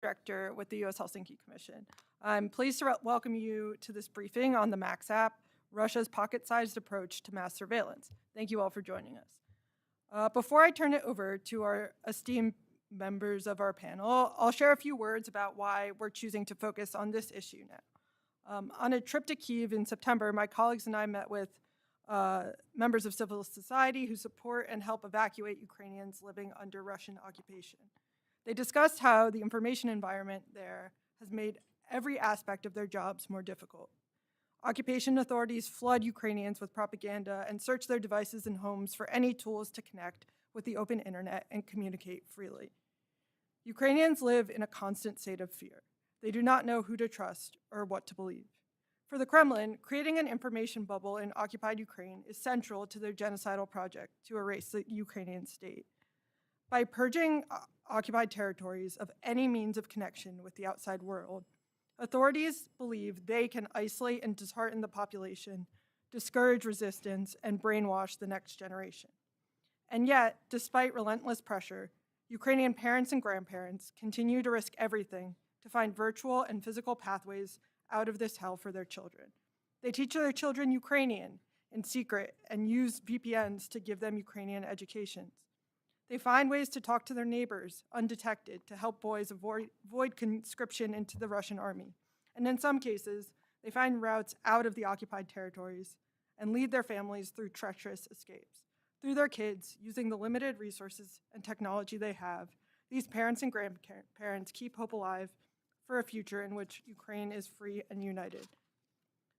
Director with the U.S. Helsinki Commission. I'm pleased to welcome you to this briefing on the Max app, Russia's pocket-sized approach to mass surveillance. Thank you all for joining us. Before I turn it over to our esteemed members of our panel, I'll share a few words about why we're choosing to focus on this issue now. On a trip to Kyiv in September, my colleagues and I met with members of civil society who support and help evacuate Ukrainians living under Russian occupation. They discussed how the information environment there has made every aspect of their jobs more difficult. Occupation authorities flood Ukrainians with propaganda and search their devices and homes for any tools to connect with the open internet and communicate freely. Ukrainians live in a constant state of fear. They do not know who to trust or what to believe. For the Kremlin, creating an information bubble in occupied Ukraine is central to their genocidal project to erase the Ukrainian state. By purging occupied territories of any means of connection with the outside world, authorities believe they can isolate and dishearten the population, discourage resistance, and brainwash the next generation. And yet, despite relentless pressure, Ukrainian parents and grandparents continue to risk everything to find virtual and physical pathways out of this hell for their children. They teach their children Ukrainian in secret and use VPNs to give them Ukrainian educations. They find ways to talk to their neighbors undetected to help boys avoid conscription into the Russian army. And in some cases, they find routes out of the occupied territories and lead their families through treacherous escapes. Through their kids, using the limited resources and technology they have, these parents and grandparents keep hope alive for a future in which Ukraine is free and united.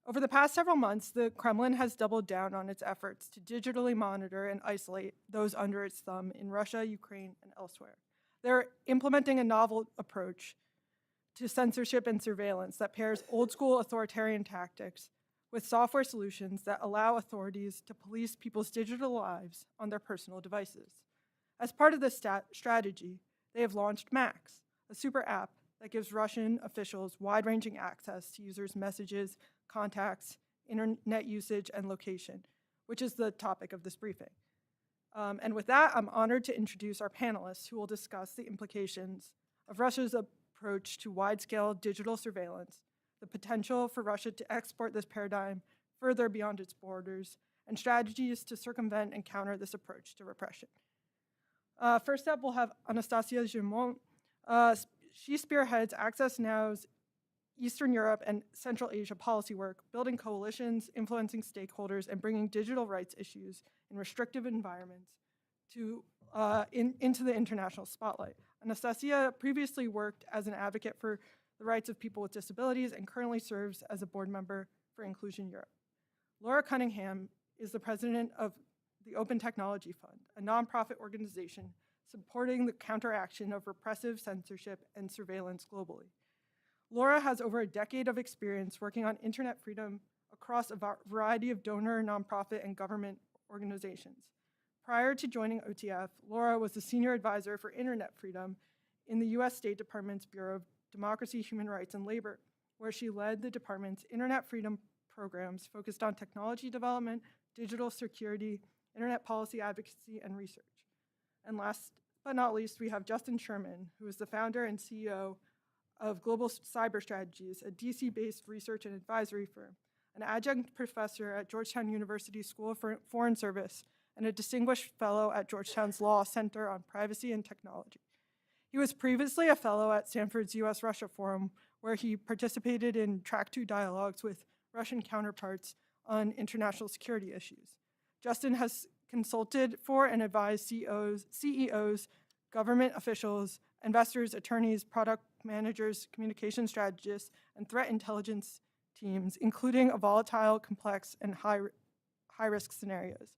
Over the past several months, the Kremlin has doubled down on its efforts to digitally monitor and isolate those under its thumb in Russia, Ukraine, and elsewhere. They're implementing a novel approach to censorship and surveillance that pairs old-school authoritarian tactics with software solutions that allow authorities to police people's digital lives on their personal devices. As part of this strategy, they have launched Max, a super app that gives Russian officials wide-ranging access to users' messages, contacts, internet usage, and location, which is the topic of this briefing. And with that, I'm honored to introduce our panelists who will discuss the implications of Russia's approach to wide-scale digital surveillance, the potential for Russia to export this paradigm further beyond its borders, and strategies to circumvent and counter this approach to repression. First up, we'll have Anastasia Girmont. She spearheads Access Now's Eastern Europe and Central Asia policy work, building coalitions, influencing stakeholders, and bringing digital rights issues in restrictive environments into the international spotlight. Anastasia previously worked as an advocate for the rights of people with disabilities and currently serves as a board member for Inclusion Europe. Laura Cunningham is the president of the Open Technology Fund, a nonprofit organization supporting the counteraction of repressive censorship and surveillance globally. Laura has over a decade of experience working on internet freedom across a variety of donor, nonprofit, and government organizations. Prior to joining OTF, Laura was the senior advisor for internet freedom in the US State Department's Bureau of Democracy, Human Rights, and Labor, where she led the department's internet freedom programs focused on technology development, digital security, internet policy advocacy, and research. And last but not least, we have Justin Sherman, who is the founder and CEO of Global Cyber Strategies, a DC-based research and advisory firm, an adjunct professor at Georgetown University School of Foreign Service, and a distinguished fellow at Georgetown's Law Center on Privacy and Technology. He was previously a fellow at Stanford's US-Russia Forum, where he participated in Track 2 dialogues with Russian counterparts on international security issues. Justin has consulted for and advised CEOs, government officials, investors, attorneys, product managers, communication strategists, and threat intelligence teams, including a volatile, complex, and high-risk scenarios.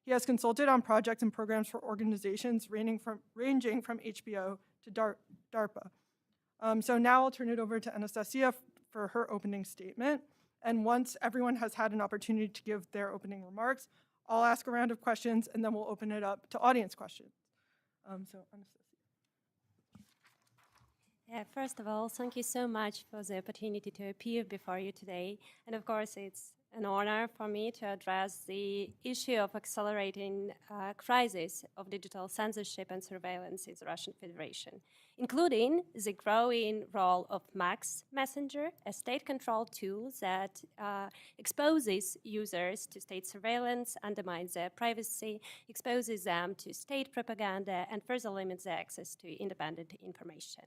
He has consulted on projects and programs for organizations ranging from HBO to DARPA. So now I'll turn it over to Anastasia for her opening statement. And once everyone has had an opportunity to give their opening remarks, I'll ask a round of questions, and then we'll open it up to audience questions. So Anastasia. First of all, thank you so much for the opportunity to appear before you today. And of course, it's an honor for me to address the issue of accelerating crisis of digital censorship and surveillance in the Russian Federation, including the growing role of Max Messenger, a state-controlled tool that exposes users to state surveillance, undermines their privacy, exposes them to state propaganda, and further limits their access to independent information.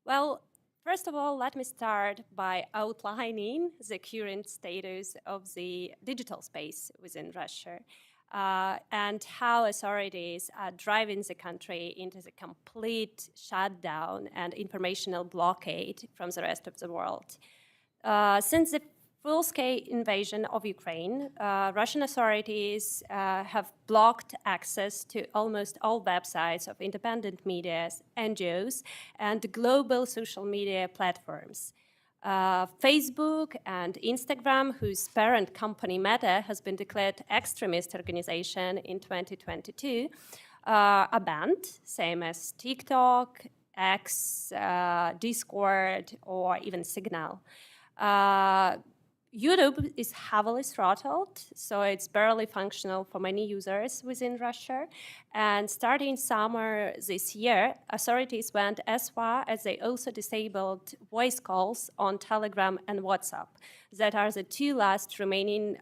Well, first of all, let me start by outlining the current status of the digital space within Russia and how authorities are driving the country into the complete shutdown and informational blockade from the rest of the world. Since the full-scale invasion of Ukraine, Russian authorities have blocked access to almost all websites of independent media, NGOs, and global social media platforms. Facebook and Instagram, whose parent company Meta has been declared extremist organization in 2022, are banned, same as TikTok, X, Discord, or even Signal. YouTube is heavily throttled, so it's barely functional for many users within Russia. And starting summer this year, authorities went as far as they also disabled voice calls on Telegram and WhatsApp, that are the two last remaining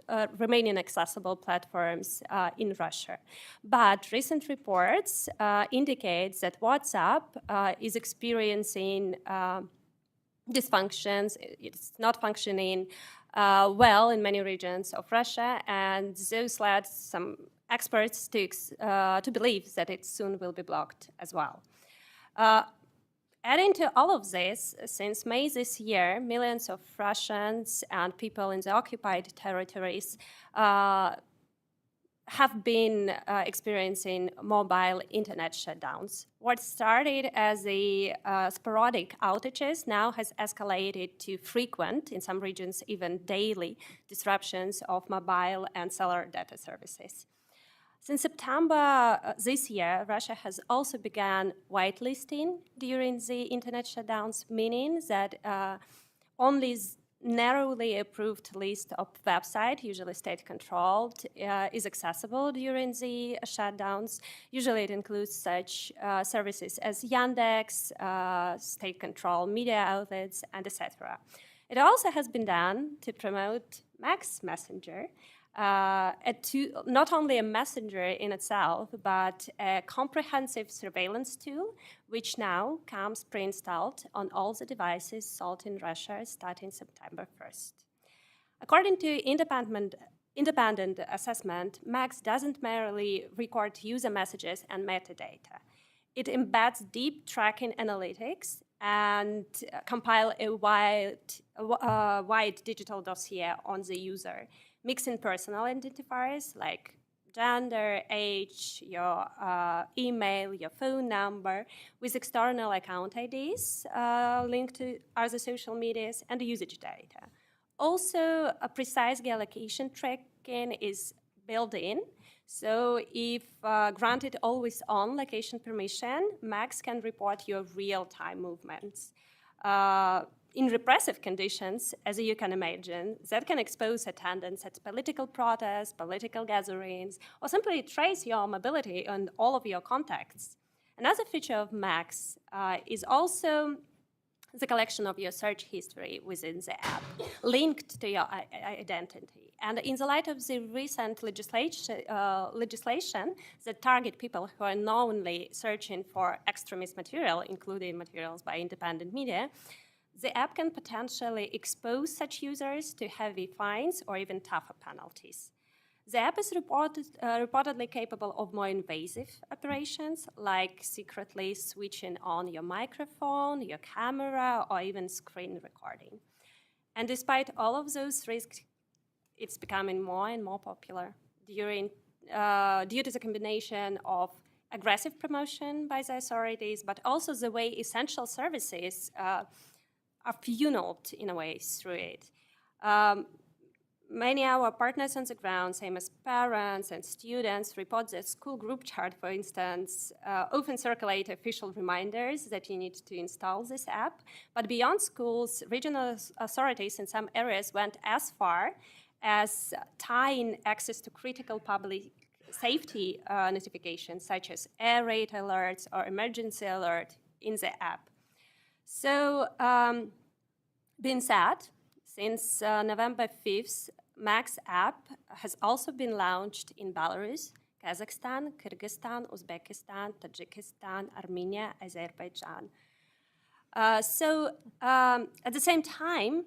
accessible platforms in Russia. But recent reports indicate that WhatsApp is experiencing dysfunctions. It's not functioning well in many regions of Russia, and those led some experts to believe that it soon will be blocked as well. Adding to all of this, since May this year, millions of Russians and people in the occupied territories have been experiencing mobile internet shutdowns. What started as a sporadic outages now has escalated to frequent, in some regions even daily, disruptions of mobile and cellular data services. Since September this year, Russia has also begun whitelisting during the internet shutdowns, meaning that only narrowly approved list of websites, usually state-controlled, is accessible during the shutdowns. Usually it includes such services as Yandex, state-controlled media outlets, and etc. It also has been done to promote Max Messenger, not only a messenger in itself, but a comprehensive surveillance tool, which now comes pre-installed on all the devices sold in Russia starting September 1st. According to independent assessment, Max doesn't merely record user messages and metadata. It embeds deep tracking analytics and compile a wide digital dossier on the user, mixing personal identifiers like gender, age, your email, your phone number, with external account IDs linked to other social medias and usage data. Also, a precise geolocation tracking is built in. So if granted always-on location permission, Max can report your real-time movements. In repressive conditions, as you can imagine, that can expose attendance at political protests, political gatherings, or simply trace your mobility and all of your contacts. Another feature of Max is also the collection of your search history within the app, linked to your identity. And in the light of the recent legislation that target people who are knowingly searching for extremist material, including materials by independent media, the app can potentially expose such users to heavy fines or even tougher penalties. The app is reportedly capable of more invasive operations, like secretly switching on your microphone, your camera, or even screen recording. And despite all of those risks, it's becoming more and more popular due to the combination of aggressive promotion by the authorities, but also the way essential services are funneled in a way through it. many our partners on the ground, same as parents and students, report that school group chat, for instance, often circulate official reminders that you need to install this app. But beyond schools, regional authorities in some areas went as far as tying access to critical public safety notifications, such as air raid alerts or emergency alert in the app. So, being said, since November 5th, Max app has also been launched in Belarus, Kazakhstan, Kyrgyzstan, Uzbekistan, Tajikistan, Armenia, Azerbaijan. At the same time,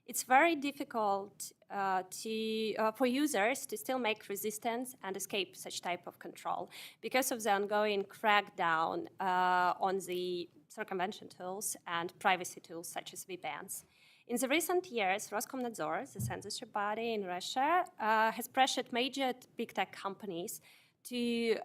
it's very difficult for users to still make resistance and escape such type of control because of the ongoing crackdown on the circumvention tools and privacy tools such as VPNs. In the recent years, Roskomnadzor, the censorship body in Russia, has pressured major big tech companies to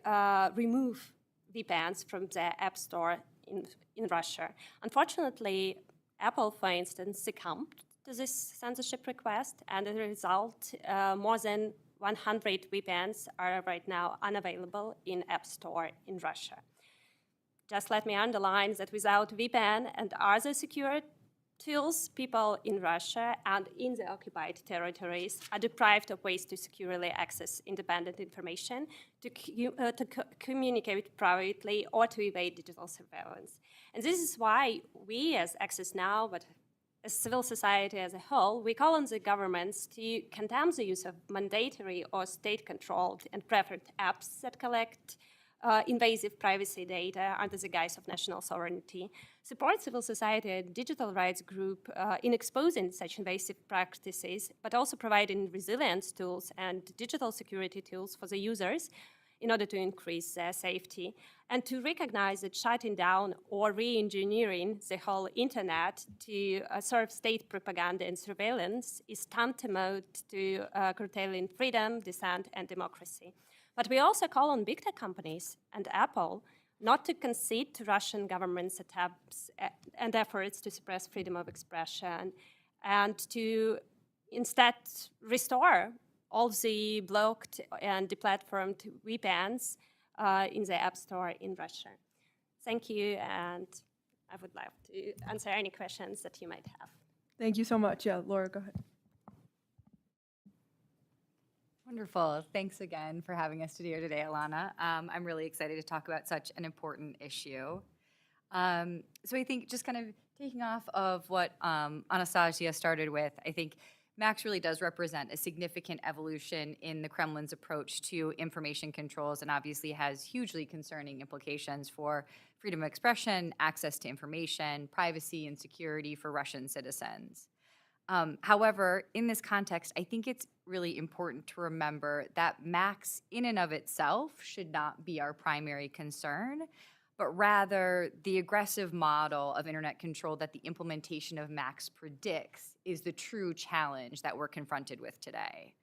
remove VPNs from the App Store in Russia. Unfortunately, Apple, for instance, succumbed to this censorship request, and as a result, more than 100 VPNs are right now unavailable in App Store in Russia. Just let me underline that without VPN and other secure tools, people in Russia and in the occupied territories are deprived of ways to securely access independent information, to communicate privately, or to evade digital surveillance. And this is why we as Access Now, but as civil society as a whole, we call on the governments to condemn the use of mandatory or state-controlled and preferred apps that collect invasive privacy data under the guise of national sovereignty, support civil society and digital rights group in exposing such invasive practices, but also providing resilience tools and digital security tools for the users in order to increase their safety, and to recognize that shutting down or re-engineering the whole internet to serve state propaganda and surveillance is tantamount to curtailing freedom, dissent, and democracy. But we also call on big tech companies and Apple not to concede to Russian government's attempts and efforts to suppress freedom of expression, and to instead restore all the blocked and deplatformed VPNs in the App Store in Russia. Thank you, and I would love to answer any questions that you might have. Thank you so much. Yeah, Laura, go ahead. Wonderful. Thanks again for having us today Alana. I'm really excited to talk about such an important issue. So I think just kind of taking off of what Anastasia started with, I think Max really does represent a significant evolution in the Kremlin's approach to information controls, and obviously has hugely concerning implications for freedom of expression, access to information, privacy, and security for Russian citizens. However, in this context, I think it's really important to remember that Max in and of itself should not be our primary concern, but rather the aggressive model of internet control that the implementation of Max predicts is the true challenge that we're confronted with today.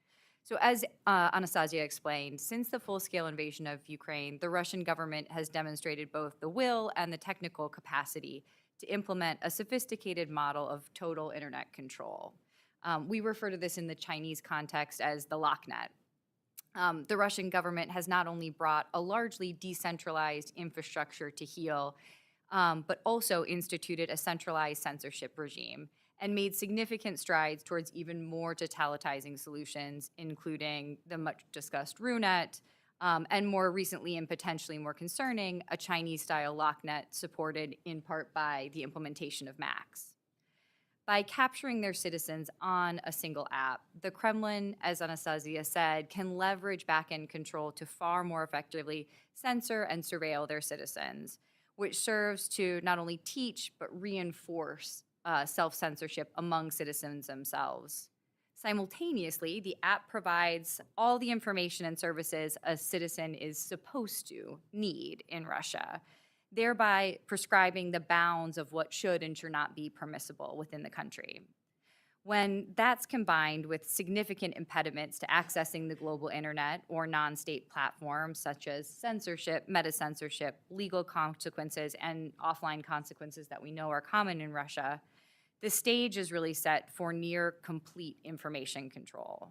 So as Anastasia explained, since the full-scale invasion of Ukraine, the Russian government has demonstrated both the will and the technical capacity to implement a sophisticated model of total internet control. We refer to this in the Chinese context as the locknet. The Russian government has not only brought a largely decentralized infrastructure to heel, but also instituted a centralized censorship regime and made significant strides towards even more totalitizing solutions, including the much-discussed RUNET, and more recently and potentially more concerning, a Chinese-style locknet supported in part by the implementation of Max. By capturing their citizens on a single app, the Kremlin, as Anastasia said, can leverage back-end control to far more effectively censor and surveil their citizens, which serves to not only teach but reinforce self-censorship among citizens themselves. Simultaneously, the app provides all the information and services a citizen is supposed to need in Russia, thereby prescribing the bounds of what should and should not be permissible within the country. When that's combined with significant impediments to accessing the global internet or non-state platforms such as censorship, meta-censorship, legal consequences, and offline consequences that we know are common in Russia, the stage is really set for near complete information control.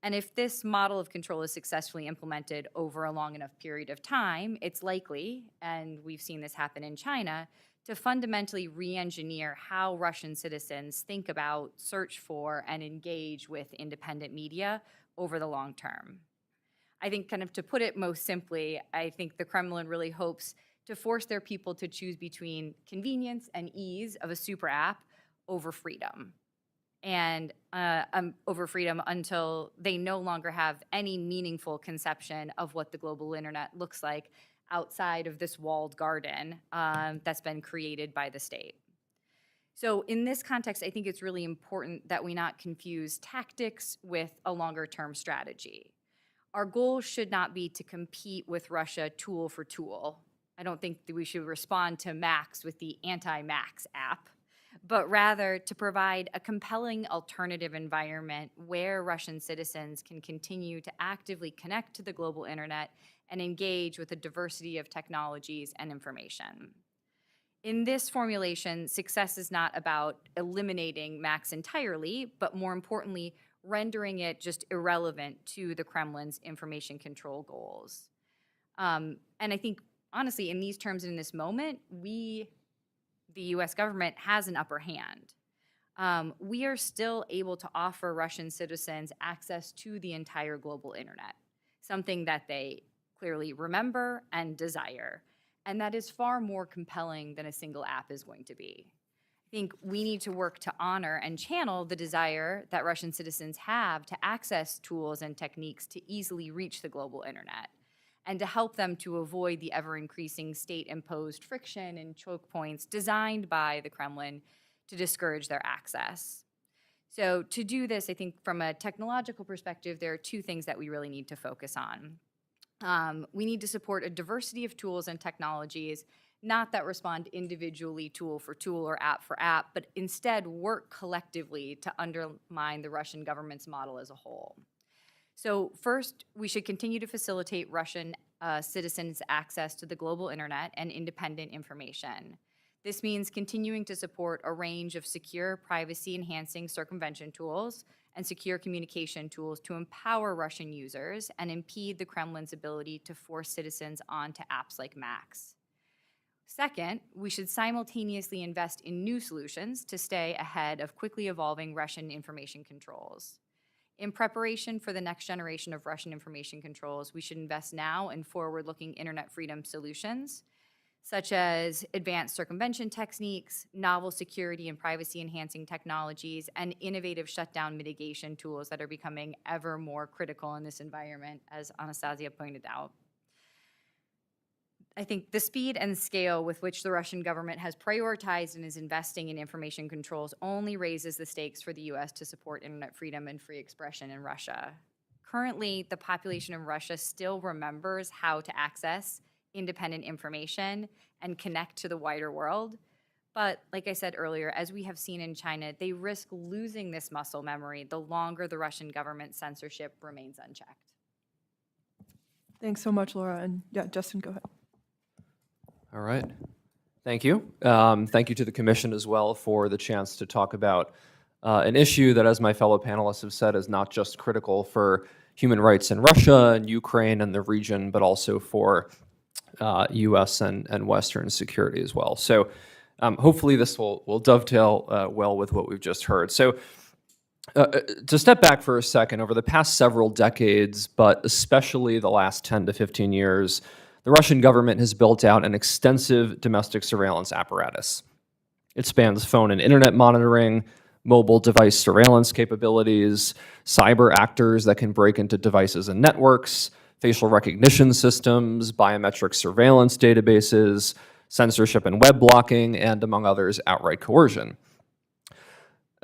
And if this model of control is successfully implemented over a long enough period of time, it's likely, and we've seen this happen in China, to fundamentally re-engineer how Russian citizens think about, search for, and engage with independent media over the long term. I think, kind of to put it most simply, I think the Kremlin really hopes to force their people to choose between convenience and ease of a super app over freedom. And over freedom until they no longer have any meaningful conception of what the global internet looks like outside of this walled garden that's been created by the state. So in this context, I think it's really important that we not confuse tactics with a longer-term strategy. Our goal should not be to compete with Russia tool for tool. I don't think that we should respond to Max with the anti-Max app, but rather to provide a compelling alternative environment where Russian citizens can continue to actively connect to the global internet and engage with a diversity of technologies and information. In this formulation, success is not about eliminating Max entirely, but more importantly, rendering it just irrelevant to the Kremlin's information control goals. And I think, honestly, in these terms and in this moment, the US government has an upper hand. We are still able to offer Russian citizens access to the entire global internet, something that they clearly remember and desire. And that is far more compelling than a single app is going to be. I think we need to work to honor and channel the desire that Russian citizens have to access tools and techniques to easily reach the global internet, and to help them to avoid the ever-increasing state-imposed friction and choke points designed by the Kremlin to discourage their access. So to do this, I think from a technological perspective, there are two things that we really need to focus on. We need to support a diversity of tools and technologies, not that respond individually tool for tool or app for app, but instead work collectively to undermine the Russian government's model as a whole. So first, we should continue to facilitate Russian citizens' access to the global internet and independent information. This means continuing to support a range of secure, privacy-enhancing circumvention tools and secure communication tools to empower Russian users and impede the Kremlin's ability to force citizens onto apps like Max. Second, we should simultaneously invest in new solutions to stay ahead of quickly evolving Russian information controls. In preparation for the next generation of Russian information controls, we should invest now in forward-looking internet freedom solutions, such as advanced circumvention techniques, novel security and privacy-enhancing technologies, and innovative shutdown mitigation tools that are becoming ever more critical in this environment, as Anastasia pointed out. I think the speed and scale with which the Russian government has prioritized and is investing in information controls only raises the stakes for the US to support internet freedom and free expression in Russia. Currently, the population of Russia still remembers how to access independent information and connect to the wider world. But like I said earlier, as we have seen in China, they risk losing this muscle memory the longer the Russian government's censorship remains unchecked. Thanks so much, Laura. And yeah, Justin, go ahead. All right. Thank you. Thank you to the Commission as well for the chance to talk about an issue that, as my fellow panelists have said, is not just critical for human rights in Russia and Ukraine and the region, but also for U.S. and Western security as well. So hopefully this will dovetail well with what we've just heard. So to step back for a second, over the past several decades, but especially the last 10 to 15 years, the Russian government has built out an extensive domestic surveillance apparatus. It spans phone and internet monitoring, mobile device surveillance capabilities, cyber actors that can break into devices and networks, facial recognition systems, biometric surveillance databases, censorship and web blocking, and among others, outright coercion.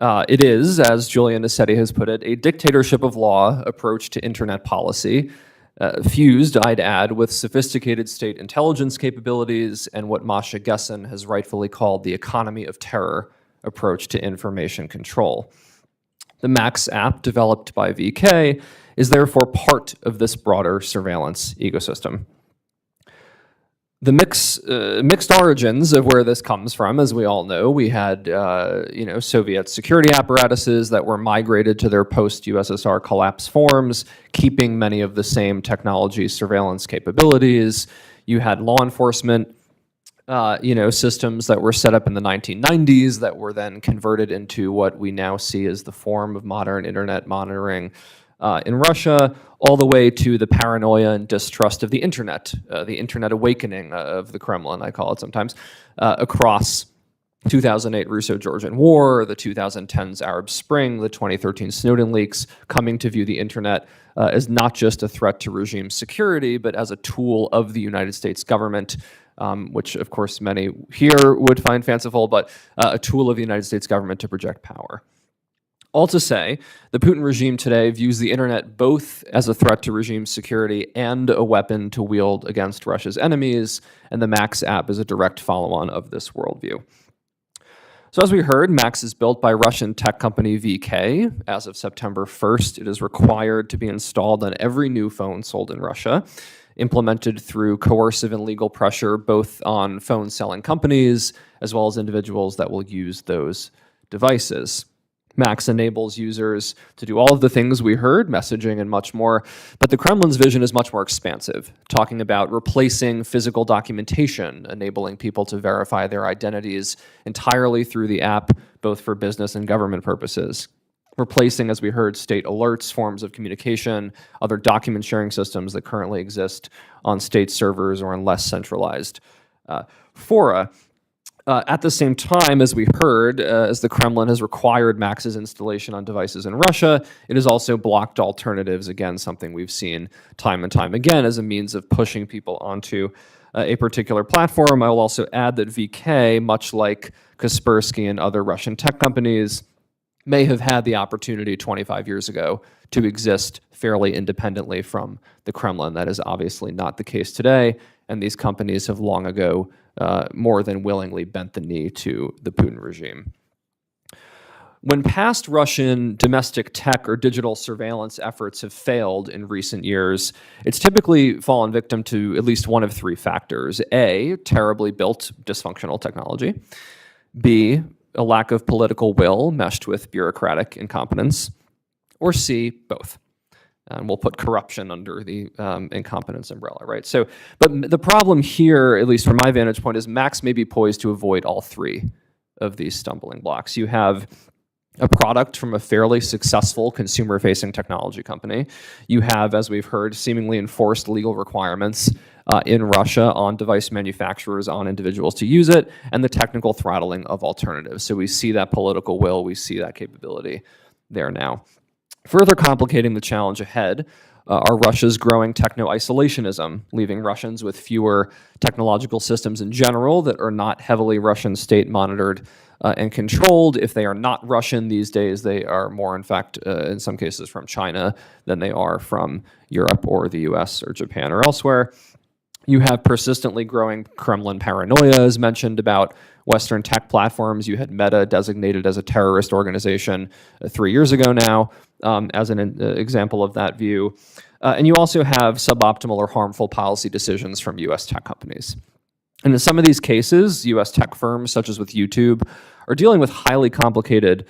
It is, as Julia Nassetti has put it, a dictatorship of law approach to internet policy, fused, I'd add, with sophisticated state intelligence capabilities and what Masha Gessen has rightfully called the economy of terror approach to information control. The Max app, developed by VK, is therefore part of this broader surveillance ecosystem. the mixed origins of where this comes from, as we all know, we had Soviet security apparatuses that were migrated to their post-USSR collapse forms, keeping many of the same technology surveillance capabilities. You had law enforcement systems that were set up in the 1990s that were then converted into what we now see as the form of modern internet monitoring in Russia, all the way to the paranoia and distrust of the internet awakening of the Kremlin, I call it sometimes, across 2008 Russo-Georgian War, the 2010s Arab Spring, the 2013 Snowden leaks, coming to view the internet as not just a threat to regime security, but as a tool of the United States government, which of course many here would find fanciful, but a tool of the United States government to project power. All to say, the Putin regime today views the internet both as a threat to regime security and a weapon to wield against Russia's enemies, and the Max app is a direct follow-on of this worldview. So as we heard, Max is built by Russian tech company VK. As of September 1st, it is required to be installed on every new phone sold in Russia, implemented through coercive and legal pressure both on phone-selling companies as well as individuals that will use those devices. Max enables users to do all of the things we heard, messaging and much more, but the Kremlin's vision is much more expansive, talking about replacing physical documentation, enabling people to verify their identities entirely through the app, both for business and government purposes. Replacing, as we heard, state alerts, forms of communication, other document sharing systems that currently exist on state servers or in less centralized fora. At the same time, as we heard, as the Kremlin has required Max's installation on devices in Russia, it has also blocked alternatives, again, something we've seen time and time again as a means of pushing people onto a particular platform. I will also add that VK, much like Kaspersky and other Russian tech companies, may have had the opportunity 25 years ago to exist fairly independently from the Kremlin. That is obviously not the case today, and these companies have long ago more than willingly bent the knee to the Putin regime. When past Russian domestic tech or digital surveillance efforts have failed in recent years, it's typically fallen victim to at least one of three factors. A, terribly built dysfunctional technology. B, a lack of political will meshed with bureaucratic incompetence. Or C, both. And we'll put corruption under the incompetence umbrella, right? So, but the problem here, at least from my vantage point, is Max may be poised to avoid all three of these stumbling blocks. You have a product from a fairly successful consumer-facing technology company. You have, as we've heard, seemingly enforced legal requirements in Russia on device manufacturers, on individuals to use it, and the technical throttling of alternatives. So we see that political will, we see that capability there now. Further complicating the challenge ahead are Russia's growing techno-isolationism, leaving Russians with fewer technological systems in general that are not heavily Russian state monitored and controlled. If they are not Russian these days, they are more, in fact, in some cases from China than they are from Europe or the US or Japan or elsewhere. You have persistently growing Kremlin paranoia, as mentioned, about Western tech platforms. You had Meta designated as a terrorist organization 3 years ago now, as an example of that view. And you also have suboptimal or harmful policy decisions from US tech companies. And in some of these cases, US tech firms, such as with YouTube, are dealing with highly complicated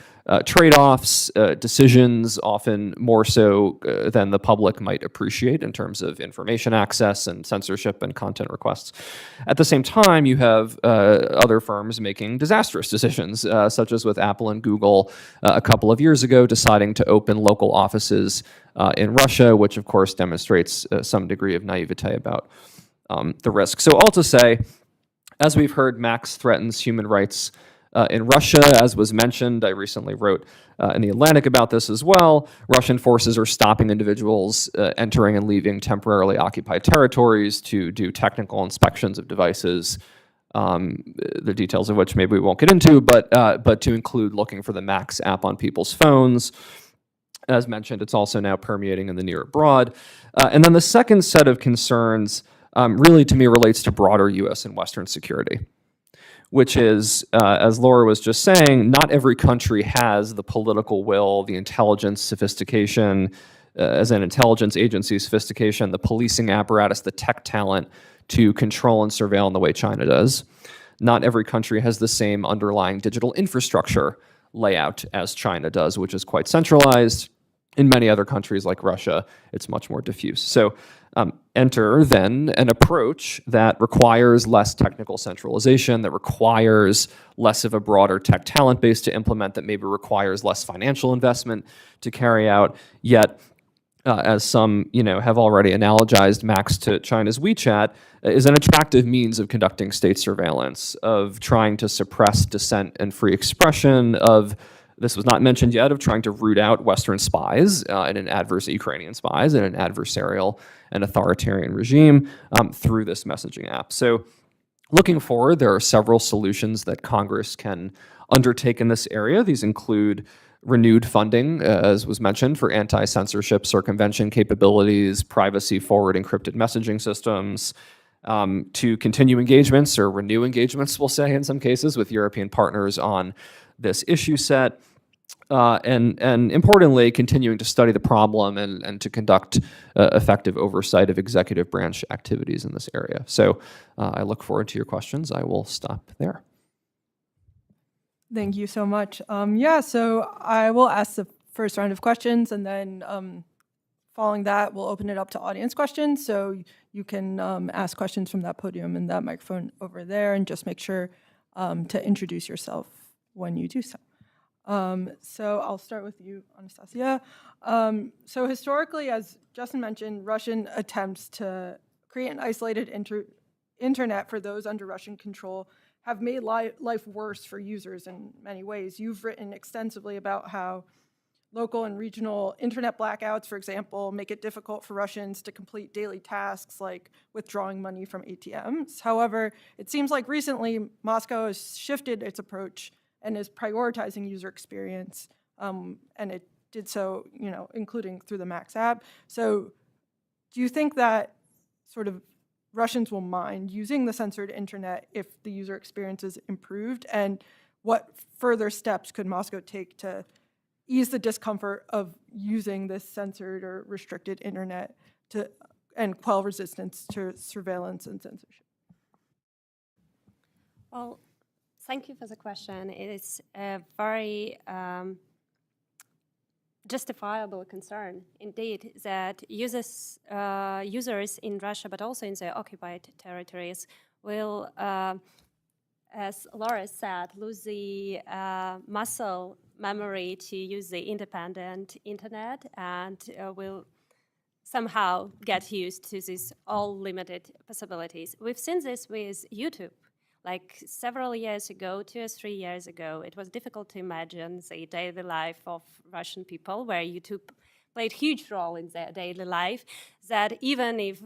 trade-offs, decisions, often more so than the public might appreciate in terms of information access and censorship and content requests. At the same time, you have other firms making disastrous decisions, such as with Apple and Google a couple of years ago deciding to open local offices in Russia, which of course demonstrates some degree of naivete about the risk. So all to say, as we've heard, Max threatens human rights in Russia, as was mentioned. I recently wrote in The Atlantic about this as well. Russian forces are stopping individuals entering and leaving temporarily occupied territories to do technical inspections of devices, the details of which maybe we won't get into, but to include looking for the Max app on people's phones. As mentioned, it's also now permeating in the near abroad. And then the second set of concerns really, to me, relates to broader U.S. and Western security, which is, as Laura was just saying, not every country has the political will, the intelligence, sophistication, as an intelligence agency, sophistication, the policing apparatus, the tech talent to control and surveil in the way China does. Not every country has the same underlying digital infrastructure layout as China does, which is quite centralized. In many other countries like Russia, it's much more diffuse. So enter then an approach that requires less technical centralization, that requires less of a broader tech talent base to implement, that maybe requires less financial investment to carry out, yet as some have already analogized Max to China's WeChat, is an attractive means of conducting state surveillance, of trying to suppress dissent and free expression, of, this was not mentioned yet, of trying to root out Western spies and Ukrainian spies in an adversarial and authoritarian regime through this messaging app. So looking forward, there are several solutions that Congress can undertake in this area. These include renewed funding, as was mentioned, for anti-censorship circumvention capabilities, privacy-forward encrypted messaging systems, to continue engagements or renew engagements, we'll say in some cases, with European partners on this issue set, and importantly, continuing to study the problem and to conduct effective oversight of executive branch activities in this area. So I look forward to your questions. I will stop there. Thank you so much. Yeah, so I will ask the first round of questions, and then following that, we'll open it up to audience questions. So you can ask questions from that podium and that microphone over there, and just make sure to introduce yourself when you do so. So I'll start with you, Anastasia. So historically, as Justin mentioned, Russian attempts to create an isolated internet for those under Russian control have made life worse for users in many ways. You've written extensively about how local and regional internet blackouts, for example, make it difficult for Russians to complete daily tasks like withdrawing money from ATMs. However, it seems like recently Moscow has shifted its approach and is prioritizing user experience, and it did so, including through the Max app. So do you think that sort of Russians will mind using the censored internet if the user experience is improved? And what further steps could Moscow take to ease the discomfort of using this censored or restricted internet and quell resistance to surveillance and censorship? Well, thank you for the question. It is a very justifiable concern, indeed, that users in Russia, but also in the occupied territories, will, as Laura said, lose the muscle memory to use the independent internet, and will somehow get used to these all limited possibilities. We've seen this with YouTube. Like several years ago, 2 or 3 years ago, it was difficult to imagine the daily life of Russian people, where YouTube played a huge role in their daily life, that even if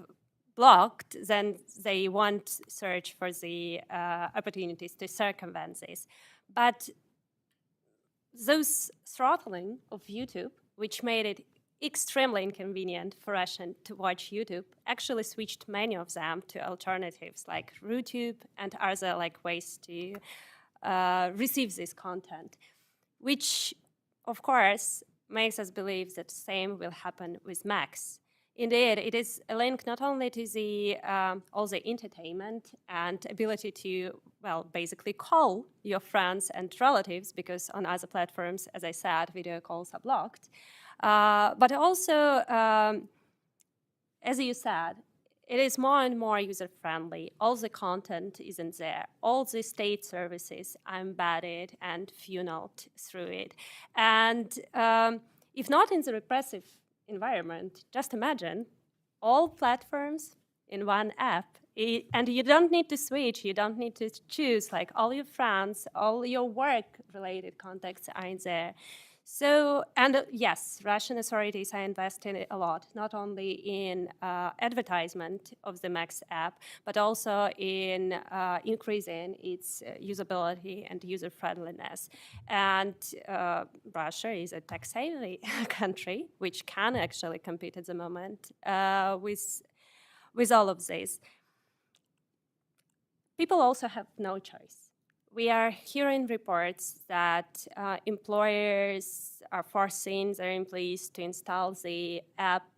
blocked, then they won't search for the opportunities to circumvent this. But those throttling of YouTube, which made it extremely inconvenient for Russians to watch YouTube, actually switched many of them to alternatives like RuTube and other ways to receive this content, which, of course, makes us believe that the same will happen with Max. Indeed, it is a link not only to the all the entertainment and ability to, basically call your friends and relatives, because on other platforms, as I said, video calls are blocked. But also, as you said, it is more and more user-friendly. All the content isn't there. All the state services are embedded and funneled through it. And if not in the repressive environment, just imagine all platforms in one app. And you don't need to switch. You don't need to choose. All your friends, all your work-related contacts are in there. So, and yes, Russian authorities are investing a lot, not only in advertisement of the Max app, but also in increasing its usability and user-friendliness. And Russia is a tech-savvy country, which can actually compete at the moment with all of this. People also have no choice. we are hearing reports that employers are forcing their employees to install the app.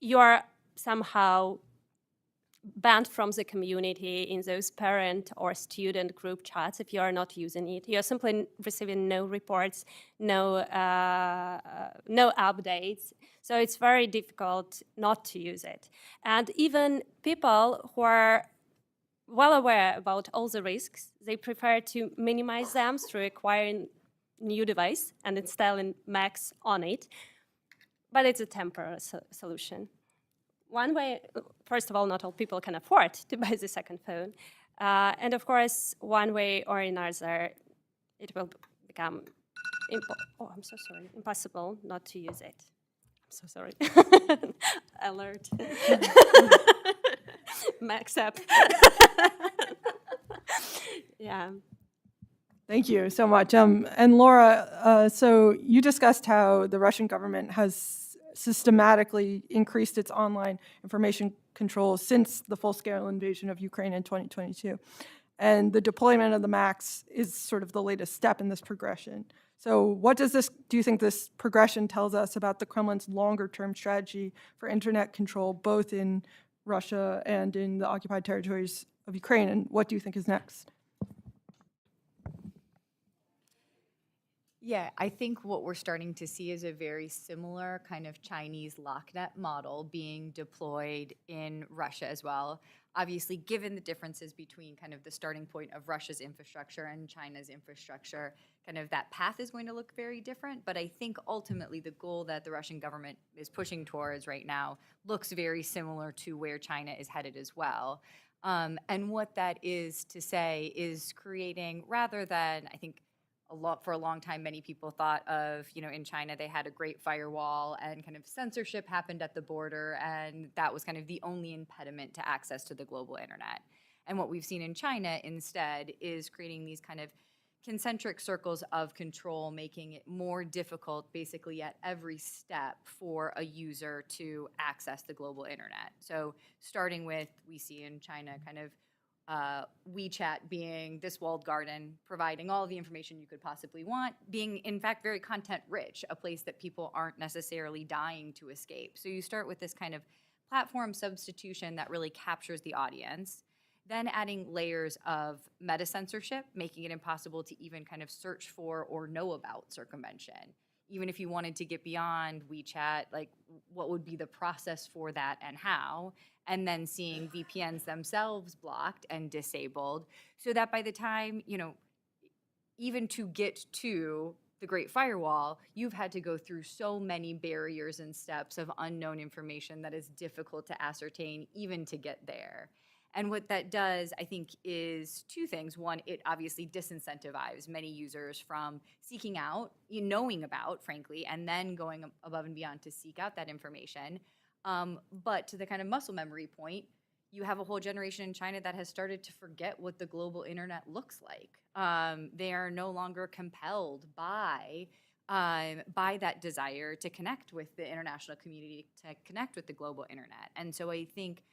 You are somehow banned from the community in those parent or student group chats if you are not using it. You're simply receiving no reports, no updates. So it's very difficult not to use it. And even people who are well aware about all the risks, they prefer to minimize them through acquiring new device and installing Macs on it. But it's a temporary solution. One way, first of all, not all people can afford to buy the second phone. And of course, one way or another, it will become impossible not to use it. I'm so sorry. Alert. Max app. Yeah. Thank you so much. And Laura, so you discussed how the Russian government has systematically increased its online information control since the full-scale invasion of Ukraine in 2022. And the deployment of the Macs is sort of the latest step in this progression. So what do you think this progression tells us about the Kremlin's longer-term strategy for internet control, both in Russia and in the occupied territories of Ukraine? And what do you think is next? Yeah, I think what we're starting to see is a very similar kind of Chinese locknet model being deployed in Russia as well. Obviously, given the differences between kind of the starting point of Russia's infrastructure and China's infrastructure, kind of that path is going to look very different. But I think ultimately the goal that the Russian government is pushing towards right now looks very similar to where China is headed as well. And what that is to say is creating, rather than, I think, for a long time, many people thought of, in China, they had a great firewall and kind of censorship happened at the border, and that was kind of the only impediment to access to the global internet. And what we've seen in China instead is creating these kind of concentric circles of control, making it more difficult basically at every step for a user to access the global internet. So starting with, we see in China kind of WeChat being this walled garden, providing all the information you could possibly want, being in fact very content rich, a place that people aren't necessarily dying to escape. So you start with this kind of platform substitution that really captures the audience, then adding layers of meta censorship, making it impossible to even kind of search for or know about circumvention. Even if you wanted to get beyond WeChat, like what would be the process for that and how, and then seeing VPNs themselves blocked and disabled, so that by the time, even to get to the Great Firewall, you've had to go through so many barriers and steps of unknown information that is difficult to ascertain even to get there. And what that does, I think, is two things. One, it obviously disincentivizes many users from seeking out, knowing about, frankly, and then going above and beyond to seek out that information. But to the kind of muscle memory point, you have a whole generation in China that has started to forget what the global internet looks like. They are no longer compelled by that desire to connect with the international community, to connect with the global internet. And so I think